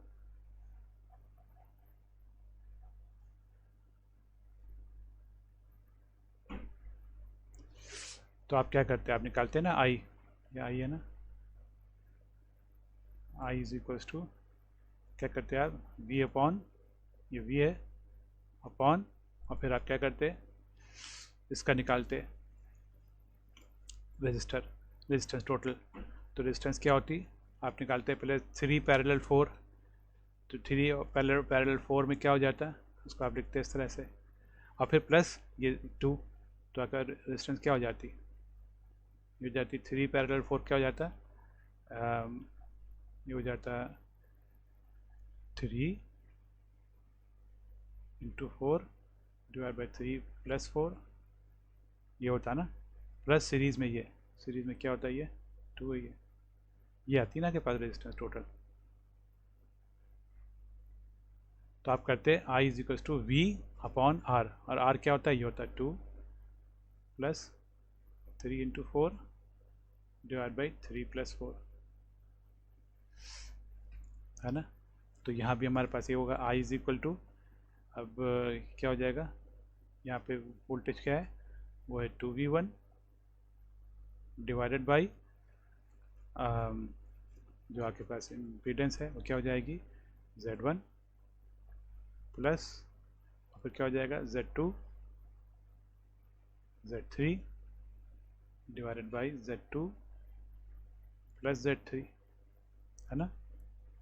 तो आप क्या करते हैं, आप निकालते हैं ना I, ये I है ना, I इज इक्वल्स टू, क्या करते हैं आप, V अपॉन, ये V है अपॉन, और फिर आप क्या करते हैं, इसका निकालते रेजिस्टेंस टोटल। तो रेजिस्टेंस क्या होती, आप निकालते हैं पहले 3 पैरेलल 4, तो 3 पैरेलल 4 में क्या हो जाता है, उसको आप लिखते हैं इस तरह से, और फिर प्लस ये 2, तो अगर रेजिस्टेंस क्या हो जाती, ये हो जाती 3 पैरेलल 4 क्या हो जाता, ये हो जाता 3 इंटू 4 डिवाइड बाई 3 प्लस 4, ये होता ना, प्लस सीरीज़ में क्या होता है, ये 2 है, ये आती ना के पास रेजिस्टेंस टोटल। तो आप करते हैं I is equals to V upon R, और R क्या होता है, ये होता है 2 plus 3 into 4 divide by 3 plus 4, है ना। तो यहाँ भी हमारे पास ये होगा I इज इक्वल टू, अब क्या हो जाएगा, यहाँ पे वोल्टेज क्या है, वो है 2V1 डिवाइडेड बाई जो आपके पास इम्पीडेंस है वो क्या हो जाएगी, Z1 प्लस, और फिर क्या हो जाएगा Z2 Z3 divided by Z2 plus Z3, है ना।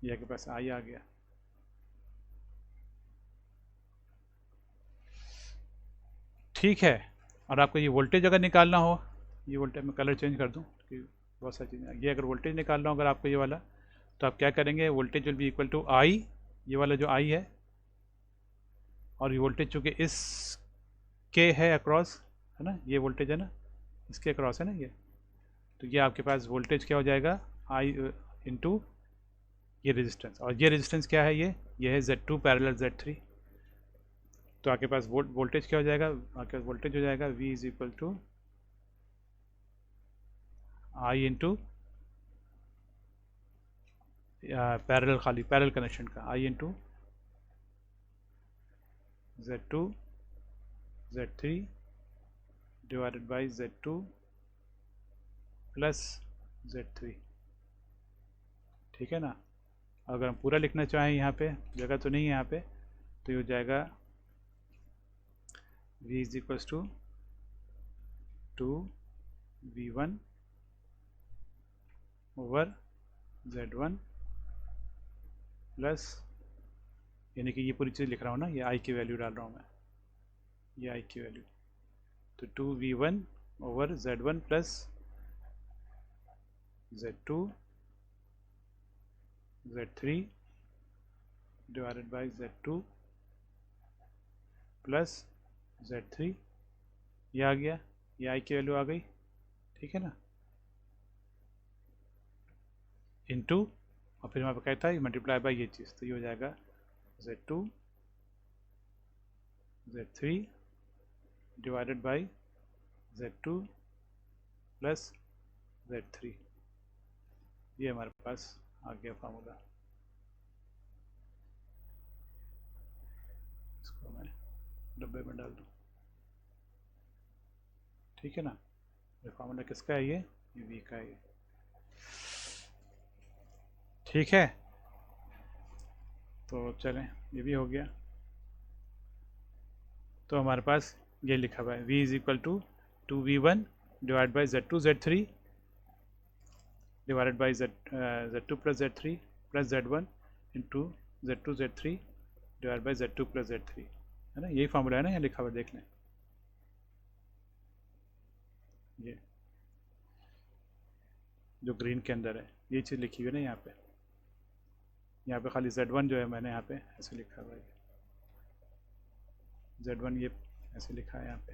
ये आपके पास I आ गया। ठीक है, और आपको ये वोल्टेज अगर निकालना हो, ये वोल्टेज में कलर चेंज कर दूँ कि बहुत सारी चीज़ें, ये अगर वोल्टेज निकालना हो अगर आपको ये वाला, तो आप क्या करेंगे, voltage will be equal to I, ये वाला जो आई है, और ये वोल्टेज चूँकि इस के है अक्रॉस, है ना, ये वोल्टेज है ना, इसके अक्रॉस है ना ये, तो ये आपके पास वोल्टेज क्या हो जाएगा, आई इंटू ये रेजिस्टेंस, और ये रेजिस्टेंस क्या है, ये है Z2 पैरेलल Z3। तो आपके पास वोल्टेज क्या हो जाएगा, आपके पास वोल्टेज हो जाएगा V is equal to I into parallel, खाली पैरेलल कनेक्शन का, I into Z2 Z3 divided by Z2 plus Z3, ठीक है ना। अगर हम पूरा लिखना चाहें, यहाँ पे जगह तो नहीं है यहाँ पे, तो ये हो जाएगा V is equal to V1 over Z1 plus, यानी कि ये पूरी चीज़ लिख रहा हूँ ना, ये आई की वैल्यू डाल रहा हूँ मैं, ये आई की वैल्यू, तो 2V1 over Z1 plus Z2 Z3 divided by Z2 plus Z3, ये आ गया, ये आई की वैल्यू आ गई, ठीक है ना, इनटू, और फिर हमारे कहता है मल्टीप्लाई बाई ये चीज़, तो ये हो जाएगा Z2 Z3 divided by Z2 plus Z3, ये हमारे पास आ गया फार्मूला। इसको मैं डब्बे में डाल दूँ, ठीक है ना। ये फार्मूला किसका है, ये V का है, ठीक है। तो चलें, ये भी हो गया। तो हमारे पास ये लिखा हुआ है V is equal to 2V1 divide by Z2 Z3 divided by Z2 plus Z3 plus Z1 into Z2 Z3 divide by Z2 plus Z3, है ना, यही फार्मूला है ना, यहाँ लिखा हुआ, देख लें, ये जो ग्रीन के अंदर है, ये चीज़ लिखी हुई है ना यहाँ पे खाली Z1 जो है मैंने यहाँ पे ऐसे लिखा हुआ है, Z1 ये ऐसे लिखा है यहाँ पे,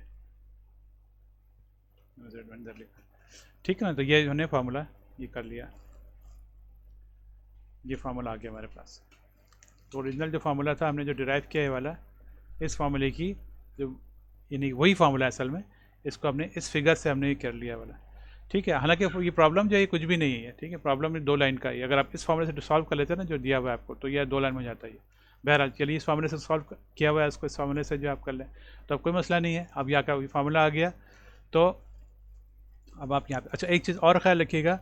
Z1 इधर लिखा है, ठीक है ना। तो ये हमने फार्मूला ये कर लिया, ये फार्मूला आ गया हमारे पास। तो ओरिजिनल जो फार्मूला था हमने जो डिराइव किया है वाला, इस फार्मूले की जो, यानी वही फार्मूला है असल में, इसको हमने इस फिगर से हमने कर लिया वाला, ठीक है। हालांकि ये प्रॉब्लम जो है कुछ भी नहीं है, ठीक है, प्रॉब्लम 2 लाइन का ही, अगर आप इस फार्मूले से सॉल्व कर लेते हैं ना जो दिया हुआ है आपको, तो यह 2 लाइन में जाता है। बहरहाल चलिए, इस फार्मूले से सॉल्व किया हुआ है, इसको इस फार्मूले से जो आप कर लें तो अब कोई मसला नहीं है। अब यहाँ का फार्मूला आ गया, तो अब आप यहाँ पे, अच्छा एक चीज़ और ख्याल रखिएगा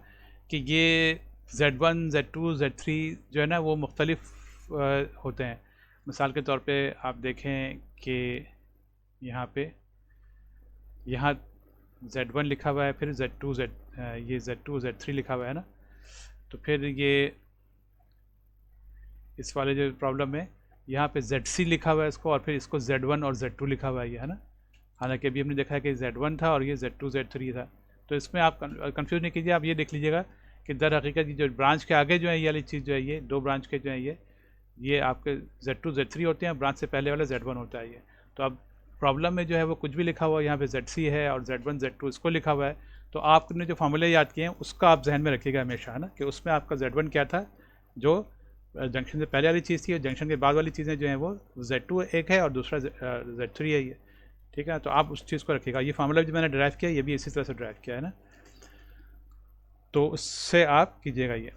कि ये Z1 Z2 Z3 जो है ना वो मुख्तलिफ होते हैं। मिसाल के तौर पे आप देखें कि यहाँ Z1 लिखा हुआ है, फिर ये Z2 Z3 लिखा हुआ है ना, तो फिर ये इस वाले जो प्रॉब्लम में यहाँ पे ZC लिखा हुआ है इसको, और फिर इसको Z1 और Z2 लिखा हुआ है, ये है ना। हालांकि अभी हमने देखा है कि Z1 था और ये Z2 Z3 था, तो इसमें आप कंफ्यूज नहीं कीजिए, आप ये देख लीजिएगा कि दर हकीकत ये जो ब्रांच के आगे जो है ये वाली चीज़ जो है, ये 2 ब्रांच के जो है ये आपके Z2 Z3 होते हैं, ब्रांच से पहले वाला Z1 होता है ये। तो अब प्रॉब्लम में जो है वो कुछ भी लिखा हुआ है, यहाँ पे ZC है और Z1 Z2 इसको लिखा हुआ है, तो आपने जो फार्मूले याद किए हैं उसका आप जहन में रखिएगा हमेशा, है ना, कि उसमें आपका Z1 क्या था, जो जंक्शन से पहले वाली चीज़ थी, और जंक्शन के बाद वाली चीज़ें जो हैं वो Z2 एक है और दूसरा Z3 है ये, ठीक है। तो आप उस चीज़ को रखिएगा। ये फार्मूला जो मैंने ड्राइव किया ये भी इसी तरह से ड्राइव किया है ना, तो उससे आप कीजिएगा ये।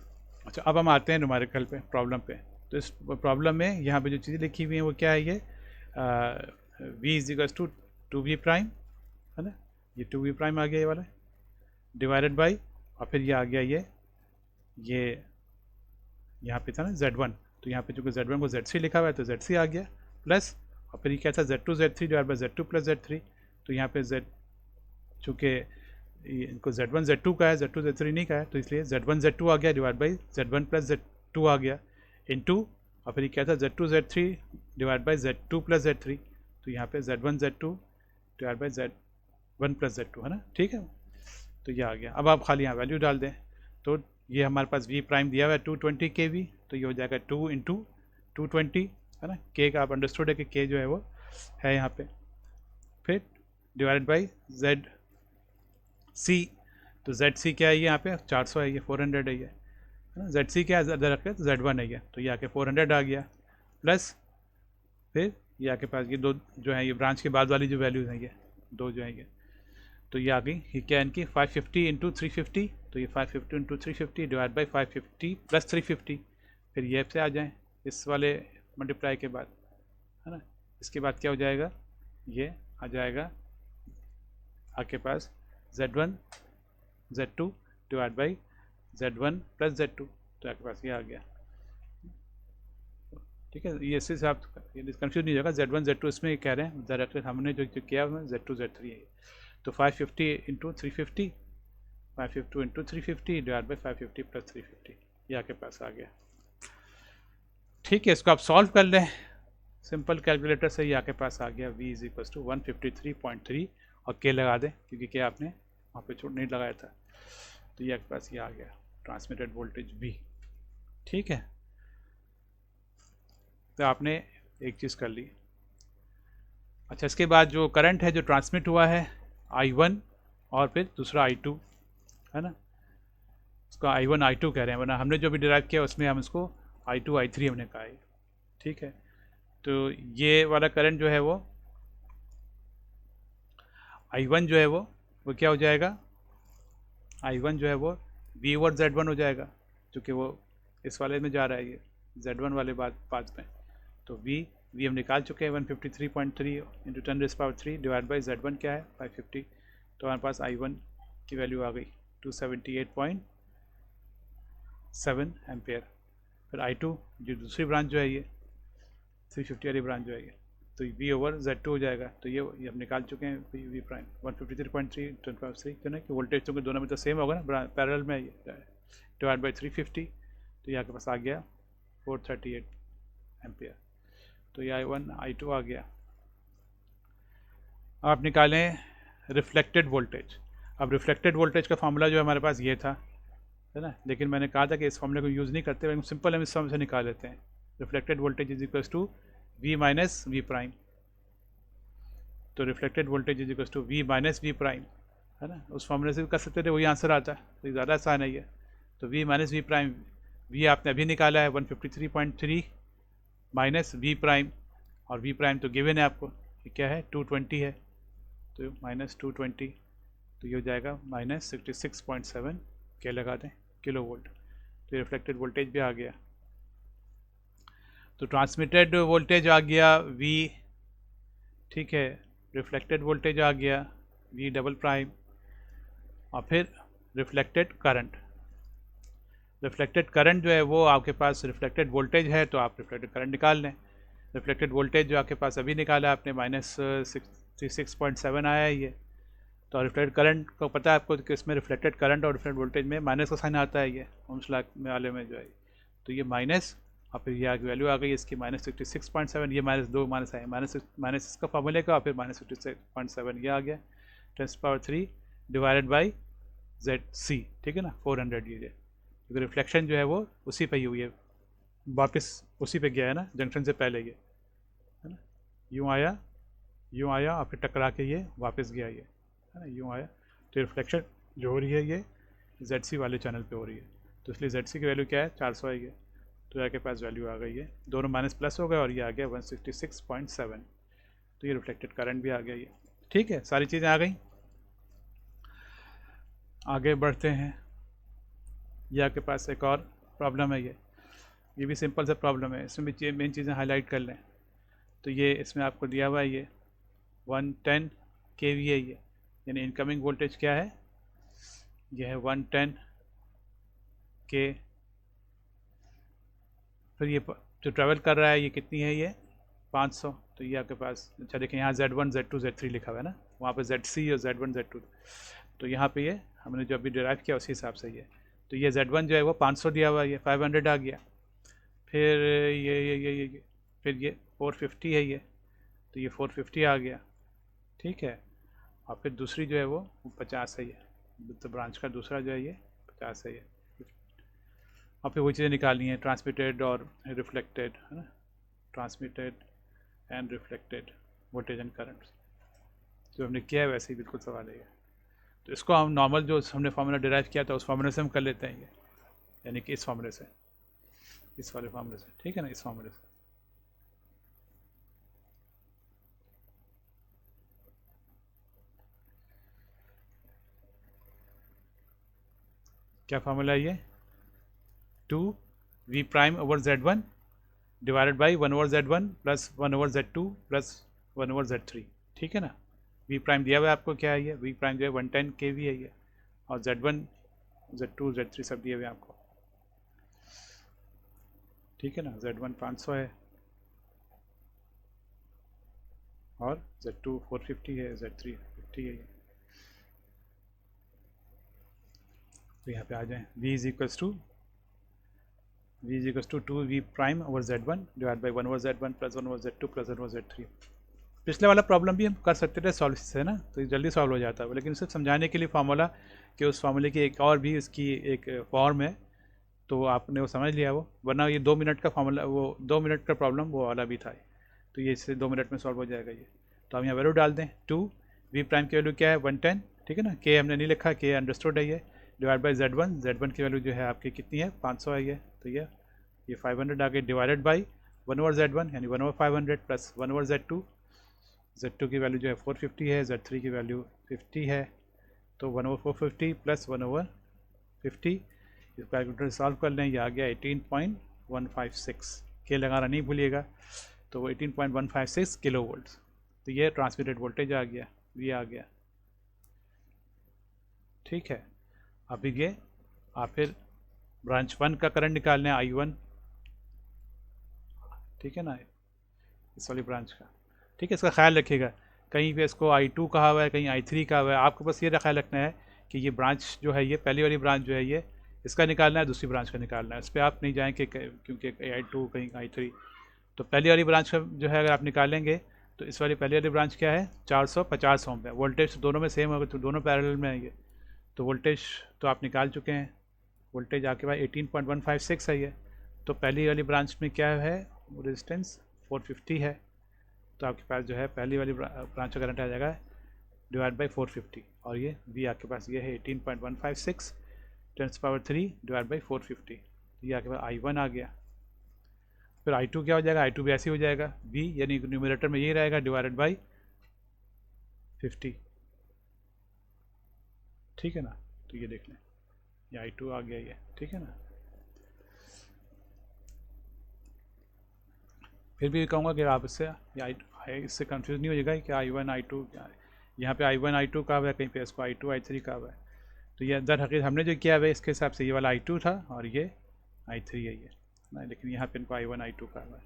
अच्छा, अब हम आते हैं न्यूमेरिकल पे, प्रॉब्लम पे। तो इस प्रॉब्लम में यहाँ पे जो चीज़ें लिखी हुई हैं वो क्या है, ये V is equals to 2V prime, है ना, ये 2V प्राइम आ गया ये वाला, डिवाइडेड बाई, और फिर ये आ गया ये यहाँ पे था ना Z1, तो यहाँ पे चूँकि Z1 को Z3 लिखा हुआ है तो ZC आ गया, प्लस, और फिर ये क्या था Z2 Z3 divide by Z2 plus Z3, तो यहाँ पे चूँकि इनको Z1 Z2 का है, Z2 Z3 नहीं का है, तो इसलिए Z1 Z2 आ गया divide by Z1 plus Z2 आ गया इनटू, और फिर ये क्या था Z2 Z3 divide by Z2 plus Z3, तो यहाँ पे Z1 Z2 divide by 1 + Z2 है ना, ठीक है। तो ये आ गया। अब आप खाली यहाँ वैल्यू डाल दें, तो ये हमारे पास V प्राइम दिया हुआ है 220 kV, तो ये हो जाएगा 2 × 220 है ना। K का आप अंडरस्टूड है कि K जो है वो है यहाँ पे, फिर डिवाइडेड बाई ZC, तो ZC क्या है ये यहाँ पे 400 है, ये 400 है ये, है ना। ZC क्या है रखें तो Z1 है ये, तो ये आके 400 आ गया, प्लस फिर ये आपके पास ये दो जो है ये ब्रांच के बाद वाली जो वैल्यूज़ हैं ये दो जो है ये, तो ये आ गई, ये क्या है इनकी 550 × 350, तो ये 550 × 350 डिवाइड बाई 550 + 350, फिर ये से आ जाएँ इस वाले मल्टीप्लाई के बाद, है ना। इसके बाद क्या हो जाएगा, ये आ जाएगा आपके पास Z1 Z2 divide by Z1 + Z2, तो आपके पास ये आ गया, ठीक है। ये इस हिसाब से कन्फ्यूज नहीं होगा, Z1 Z2 इसमें कह रहे हैं डायरेक्टली हमने जो किया है Z2 Z3 है, तो 550 × 350, 550 × 350 डिवाइड बाई 550 + 350, ये आपके पास आ गया, ठीक है। इसको आप सॉल्व कर लें सिंपल कैलकुलेटर से, ये आपके पास आ गया V = 153.3 और K लगा दें क्योंकि K आपने वहाँ पे छोड़ नहीं लगाया था, तो ये आपके पास ये आ गया ट्रांसमिटेड वोल्टेज V, ठीक है। तो आपने एक चीज़ कर ली। अच्छा, इसके बाद जो करंट है जो ट्रांसमिट हुआ है I1 और फिर दूसरा I2 है ना, उसका I1 I2 कह रहे हैं, वरना हमने जो भी डिराइव किया उसमें हम इसको I2 I3 हमने कहा है, ठीक है। तो ये वाला करंट जो है वो I1 जो है वो क्या हो जाएगा, I1 जो है वो V ओवर Z1 हो जाएगा, क्योंकि वो इस वाले में जा रहा है ये Z1 वाले पाथ में, तो V हम निकाल चुके हैं 153.3 × 10⁻³ डिवाइड बाई Z1 क्या है 550, तो हमारे पास I1 की वैल्यू आ गई 278.7 एम्पेयर। फिर I2 जो दूसरी ब्रांच जो है ये 350 वाली ब्रांच जो है ये, तो V ओवर Z2 हो जाएगा, तो ये हम निकाल चुके हैं V प्राइम 153.3 × 10⁻³ क्यों ना कि वोल्टेज चूँकि दोनों में तो सेम होगा ना पैरेलल में, ये डिवाइड बाई 350, तो ये आपके पास आ गया 438 एम्पेयर, तो ये I1 I2 आ गया। आप निकालें रिफ्लेक्टेड वोल्टेज। अब रिफ्लेक्टेड वोल्टेज का फार्मूला जो हमारे पास ये था, है ना, लेकिन मैंने कहा था कि इस फार्मूले को यूज़ नहीं करते, लेकिन सिंपल हम इस फॉर्म से निकाल लेते हैं। Reflected voltage = V - V prime, तो reflected voltage = V - V prime, है ना, उस फॉर्मूले से भी कर सकते थे, वही आंसर आता है, तो ज़्यादा आसान है ये। तो V - V प्राइम, V आपने अभी निकाला है 153.3 माइनस V प्राइम, और V प्राइम तो गिवन है आपको, ये क्या है 220 है, तो -220, तो ये हो जाएगा -66.7 क्या लगा दें किलो वोल्ट, तो रिफ्लेक्टेड वोल्टेज भी आ गया। तो ट्रांसमिटेड वोल्टेज आ गया V, ठीक है, रिफ्लेक्टेड वोल्टेज आ गया V डबल प्राइम, और फिर रिफ्लेक्टेड करंट। रिफ्लेक्टेड करंट जो है वो आपके पास रिफ्लेक्टेड वोल्टेज है, तो आप रिफ्लेक्टेड करंट निकाल लें। रिफ्लेक्टेड वोल्टेज जो आपके पास अभी निकाला आपने -66.7 आया है ये, तो रिफ्लेक्टेड करंट को पता है आपको कि इसमें रिफ्लेक्टेड करंट और रिफ्लेक्टेड वोल्टेज में माइनस का साइन आता है, ये ओम्स लॉ वाले में जो है, तो ये माइनस, और फिर ये वैल्यू आ गई इसकी -66.7, ये -2 माइनस आए, माइनस इसका फॉर्मूले का, और फिर -66.7 ये आ गया 10⁻³ डिवाइडेड बाई ZC, ठीक है ना, 400 ये, क्योंकि रिफ्लेक्शन जो है वो उसी पे ही हुई है, वापस उसी पे गया है ना, जंक्शन से पहले ये, है ना, यूँ आया और फिर टकरा के ये वापस गया ये, है ना, यूँ आया, तो रिफ्लेक्शन जो हो रही है ये ZC वाले चैनल पे हो रही है, तो इसलिए ZC की वैल्यू क्या है 400 है ये, तो आपके पास वैल्यू आ गई है, दोनों माइनस प्लस हो गए और ये आ गया 166.7, तो ये रिफ्लेक्टेड करंट भी आ गया ये, ठीक है, सारी चीज़ें आ गई। आगे बढ़ते हैं, ये आपके पास एक और प्रॉब्लम है, ये भी सिंपल सा प्रॉब्लम है, इसमें भी मेन चीज़ें हाईलाइट कर लें। तो ये इसमें आपको दिया हुआ है ये 110 kV है ये, यानी इनकमिंग वोल्टेज क्या है, ये है 110 K, फिर ये जो ट्रैवल कर रहा है ये कितनी है, ये 500, तो ये आपके पास, अच्छा देखें यहाँ Z1 Z2 Z3 लिखा हुआ है ना, वहाँ पे ZC और Z1 Z2, तो यहाँ पे ये हमने जो अभी डिराइव किया उसी हिसाब से ये, तो ये Z1 जो है वो 500 दिया हुआ है, ये 500 आ गया, फिर ये फिर ये 450 है ये, तो ये 450 आ गया, ठीक है, और फिर दूसरी जो है वो 50 है ये, तो ब्रांच का दूसरा जो है ये 50 है ये। और फिर वही चीज़ें निकालनी है, ट्रांसमिटेड और रिफ्लेक्टेड, है ना, transmitted and reflected voltage and current, जो हमने किया है वैसे ही बिल्कुल सवाल है ये। तो इसको हम नॉर्मल जो हमने फार्मूला डिराइव किया था उस फार्मूले से हम कर लेते हैं ये, यानी कि इस फार्मूले से, इस वाले फार्मूले से, ठीक है ना, इस फार्मूले से। क्या फार्मूला है ये? 2 v prime over z1 divided by 1 over z1 plus 1 over z2 plus 1 over z3, ठीक है ना। v प्राइम दिया हुआ है आपको, क्या है ये? v प्राइम जो है 110 kV है ये, और z1 z2 z3 सब दिए हुए हैं आपको, ठीक है ना। z1 500 है और z2 450 है, z3 50 है ये। तो यहाँ पे आ जाए v is equals to 2v prime over z1 divide by 1 over z1 plus 1 over z2 plus 1 over z3। पिछले वाला प्रॉब्लम भी हम कर सकते थे सॉल्व से ना, तो ये जल्दी सॉल्व हो जाता है, लेकिन सिर्फ समझाने के लिए फार्मूला कि उस फार्मूले की एक और भी इसकी एक फॉर्म है, तो आपने वो समझ लिया वो, वरना ये 2 मिनट का फार्मूला, वो 2 मिनट का प्रॉब्लम वो वाला भी था, तो ये इससे 2 मिनट में सॉल्व हो जाएगा ये। तो हम यहाँ वैल्यू डाल दें, 2v प्राइम की वैल्यू क्या है? 110, ठीक है ना। k हमने नहीं लिखा, k अंडरस्टूड है ये, डिवाइड बाई z1 की वैल्यू जो है आपकी कितनी है? 500 है ये, तो ये 500 आ गई, डिवाइडेड बाई 1 ओवर z1 यानी 1 ओवर 500 प्लस 1 ओवर z2 की वैल्यू जो है 450 है, z3 की वैल्यू 50 है, तो 1 ओवर 450 प्लस 1 ओवर 50, इस कैलकुलेटर सॉल्व कर लें, ये आ गया 18.156, के लगाना नहीं भूलिएगा, तो वो 18.156 किलो वोल्ट। तो ये ट्रांसमिटेड वोल्टेज आ गया, ये आ गया, ठीक है। अभी ये आप फिर ब्रांच 1 का करंट निकालना है, I1, ठीक है ना, इस वाली ब्रांच का, ठीक है। इसका ख्याल रखिएगा, कहीं पे इसको I2 कहा हुआ है, कहीं I3 कहा हुआ है, आपको बस ये ख्याल रखना है कि ये ब्रांच जो है, ये पहली वाली ब्रांच जो है, ये इसका निकालना है, दूसरी ब्रांच का निकालना है, इस पर आप नहीं जाएंगे क्योंकि I2 कहीं I3। तो पहली वाली ब्रांच का जो है अगर आप निकालेंगे, तो इस वाली पहली वाली ब्रांच क्या है? 450 ओम है, वोल्टेज दोनों में सेम होगा, तो दोनों पैरेलल में है ये, तो वोल्टेज तो आप निकाल चुके हैं, वोल्टेज आपके पास 18.156 है ये। तो पहली वाली ब्रांच में क्या है? रेजिस्टेंस 450 है, तो आपके पास जो है पहली वाली ब्रांच का करंट आ जाएगा डिवाइड बाई 450, और ये भी आपके पास ये है 18.156 10⁻³ डिवाइड बाई 450, ये आपके पास I1 आ गया। फिर I2 क्या हो जाएगा? I2 भी ऐसे ही हो जाएगा, v यानी न्यूमरेटर में यही रहेगा, डिवाइडेड बाई 50, ठीक है ना। तो ये देख लें, ये I2 आ गया ये, ठीक है ना। फिर भी कहूँगा कि आप इससे कंफ्यूज नहीं हो जाएगा कि I1 I2 क्या है, यहाँ पे I1 I2 का हुआ है, कहीं पे इसको I2 I3 का हुआ है, तो ये दर हकीकत हमने जो किया हुआ है इसके हिसाब से ये वाला I2 था और ये I3 है ये ना, लेकिन यहाँ पे इनको I1 I2 का हुआ है।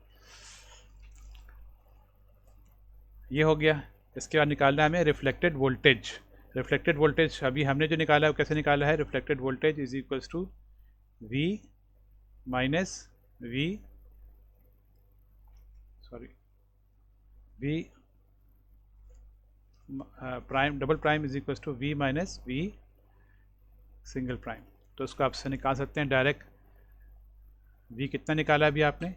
ये हो गया। इसके बाद निकालना है हमें रिफ्लेक्टेड वोल्टेज। रिफ्लेक्टेड वोल्टेज अभी हमने जो निकाला है वो कैसे निकाला है? Reflected voltage is equals to V minus V prime double prime is equals to V minus V single prime. तो उसको आपसे निकाल सकते हैं डायरेक्ट। V कितना निकाला अभी आपने?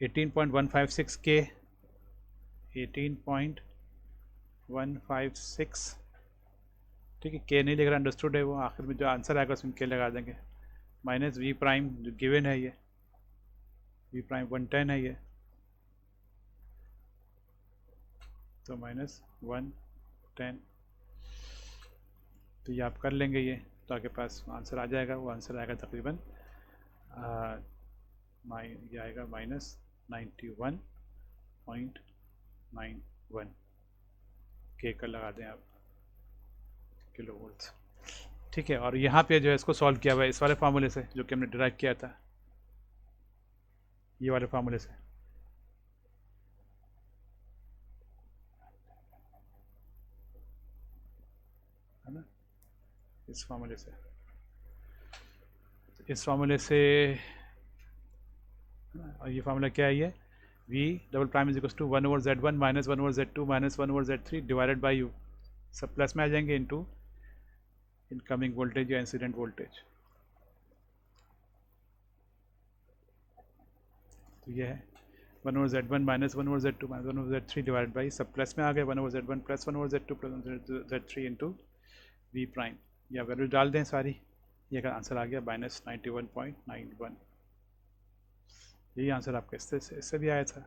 18.156 के, 18.156, ठीक है। के नहीं लिख रहा, अंडरस्टूड है वो, आखिर में जो आंसर आएगा उसमें के लगा देंगे, माइनस V प्राइम जो गिवन है ये, V प्राइम 110 है ये, तो माइनस 110, तो ये आप कर लेंगे ये, तो आपके पास आंसर आ जाएगा। वो आंसर आएगा तकरीबन ये आएगा -91.91 के का लगा दें आप, किलो वोल्ट, ठीक है। और यहाँ पे जो है इसको सॉल्व किया हुआ है इस वाले फार्मूले से जो कि हमने डिराइव किया था, ये वाले फार्मूले से, है ना, इस फार्मूले से, इस फार्मूले से। और ये फार्मूला क्या है? ये V double prime is equal to 1/Z1 minus 1/Z2 minus 1/Z3 divided by U, सब प्लस में आ जाएंगे, इनटू इनकमिंग वोल्टेज या इंसिडेंट वोल्टेज। तो ये है 1/Z1 minus 1/Z2 minus 1/Z3 divide by, सब प्लस में आ गए, 1/Z1 plus 1/Z2 plus 1/Z3 into V prime. या वैल्यू डाल दें सारी, ये का आंसर आ गया -91.91। यही आंसर आपका इससे भी आया था,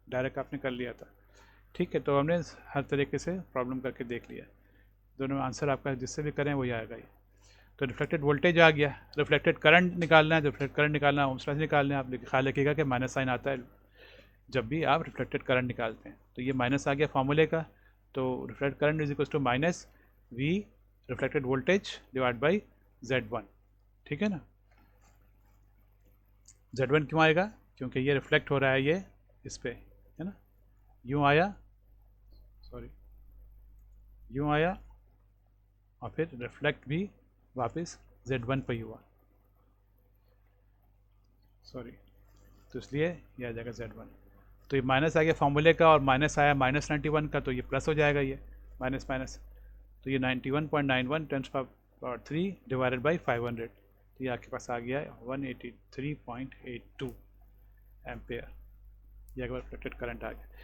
डायरेक्ट आपने कर लिया था। ठीक है, तो हमने हर तरीके से प्रॉब्लम करके देख लिया, दोनों आंसर आपका जिससे भी करें वही आएगा ये। तो रिफ्लेक्टेड वोल्टेज आ गया, रिफ्लेक्टेड करंट निकालना है, तो रिफ्लेक्टेड करंट निकालना है, ओम्स लॉ से निकालना है। आप ख्याल रखिएगा कि माइनस साइन आता है जब भी आप रिफ्लेक्टेड करंट निकालते हैं। तो ये माइनस आ गया फॉर्मूले का, तो reflected current is equal to minus V reflected voltage divide by Z1। ठीक है ना, Z1 क्यों आएगा, क्योंकि ये रिफ्लेक्ट हो रहा है ये इस पर, है ना, यूँ आया, सॉरी यूँ आया और फिर रिफ्लेक्ट भी वापस Z1 पर ही हुआ, सॉरी, तो इसलिए ये आ जाएगा Z1। तो ये माइनस आ गया फॉर्मूले का, और माइनस आया -91 का, तो ये प्लस हो जाएगा, ये माइनस माइनस, तो ये 91.91 10⁻³ डिवाइडेड बाई 500, तो ये आपके पास आ गया है 183.82 एम्पेयर। ये अगर रिफ्लेक्टेड करंट आ गया।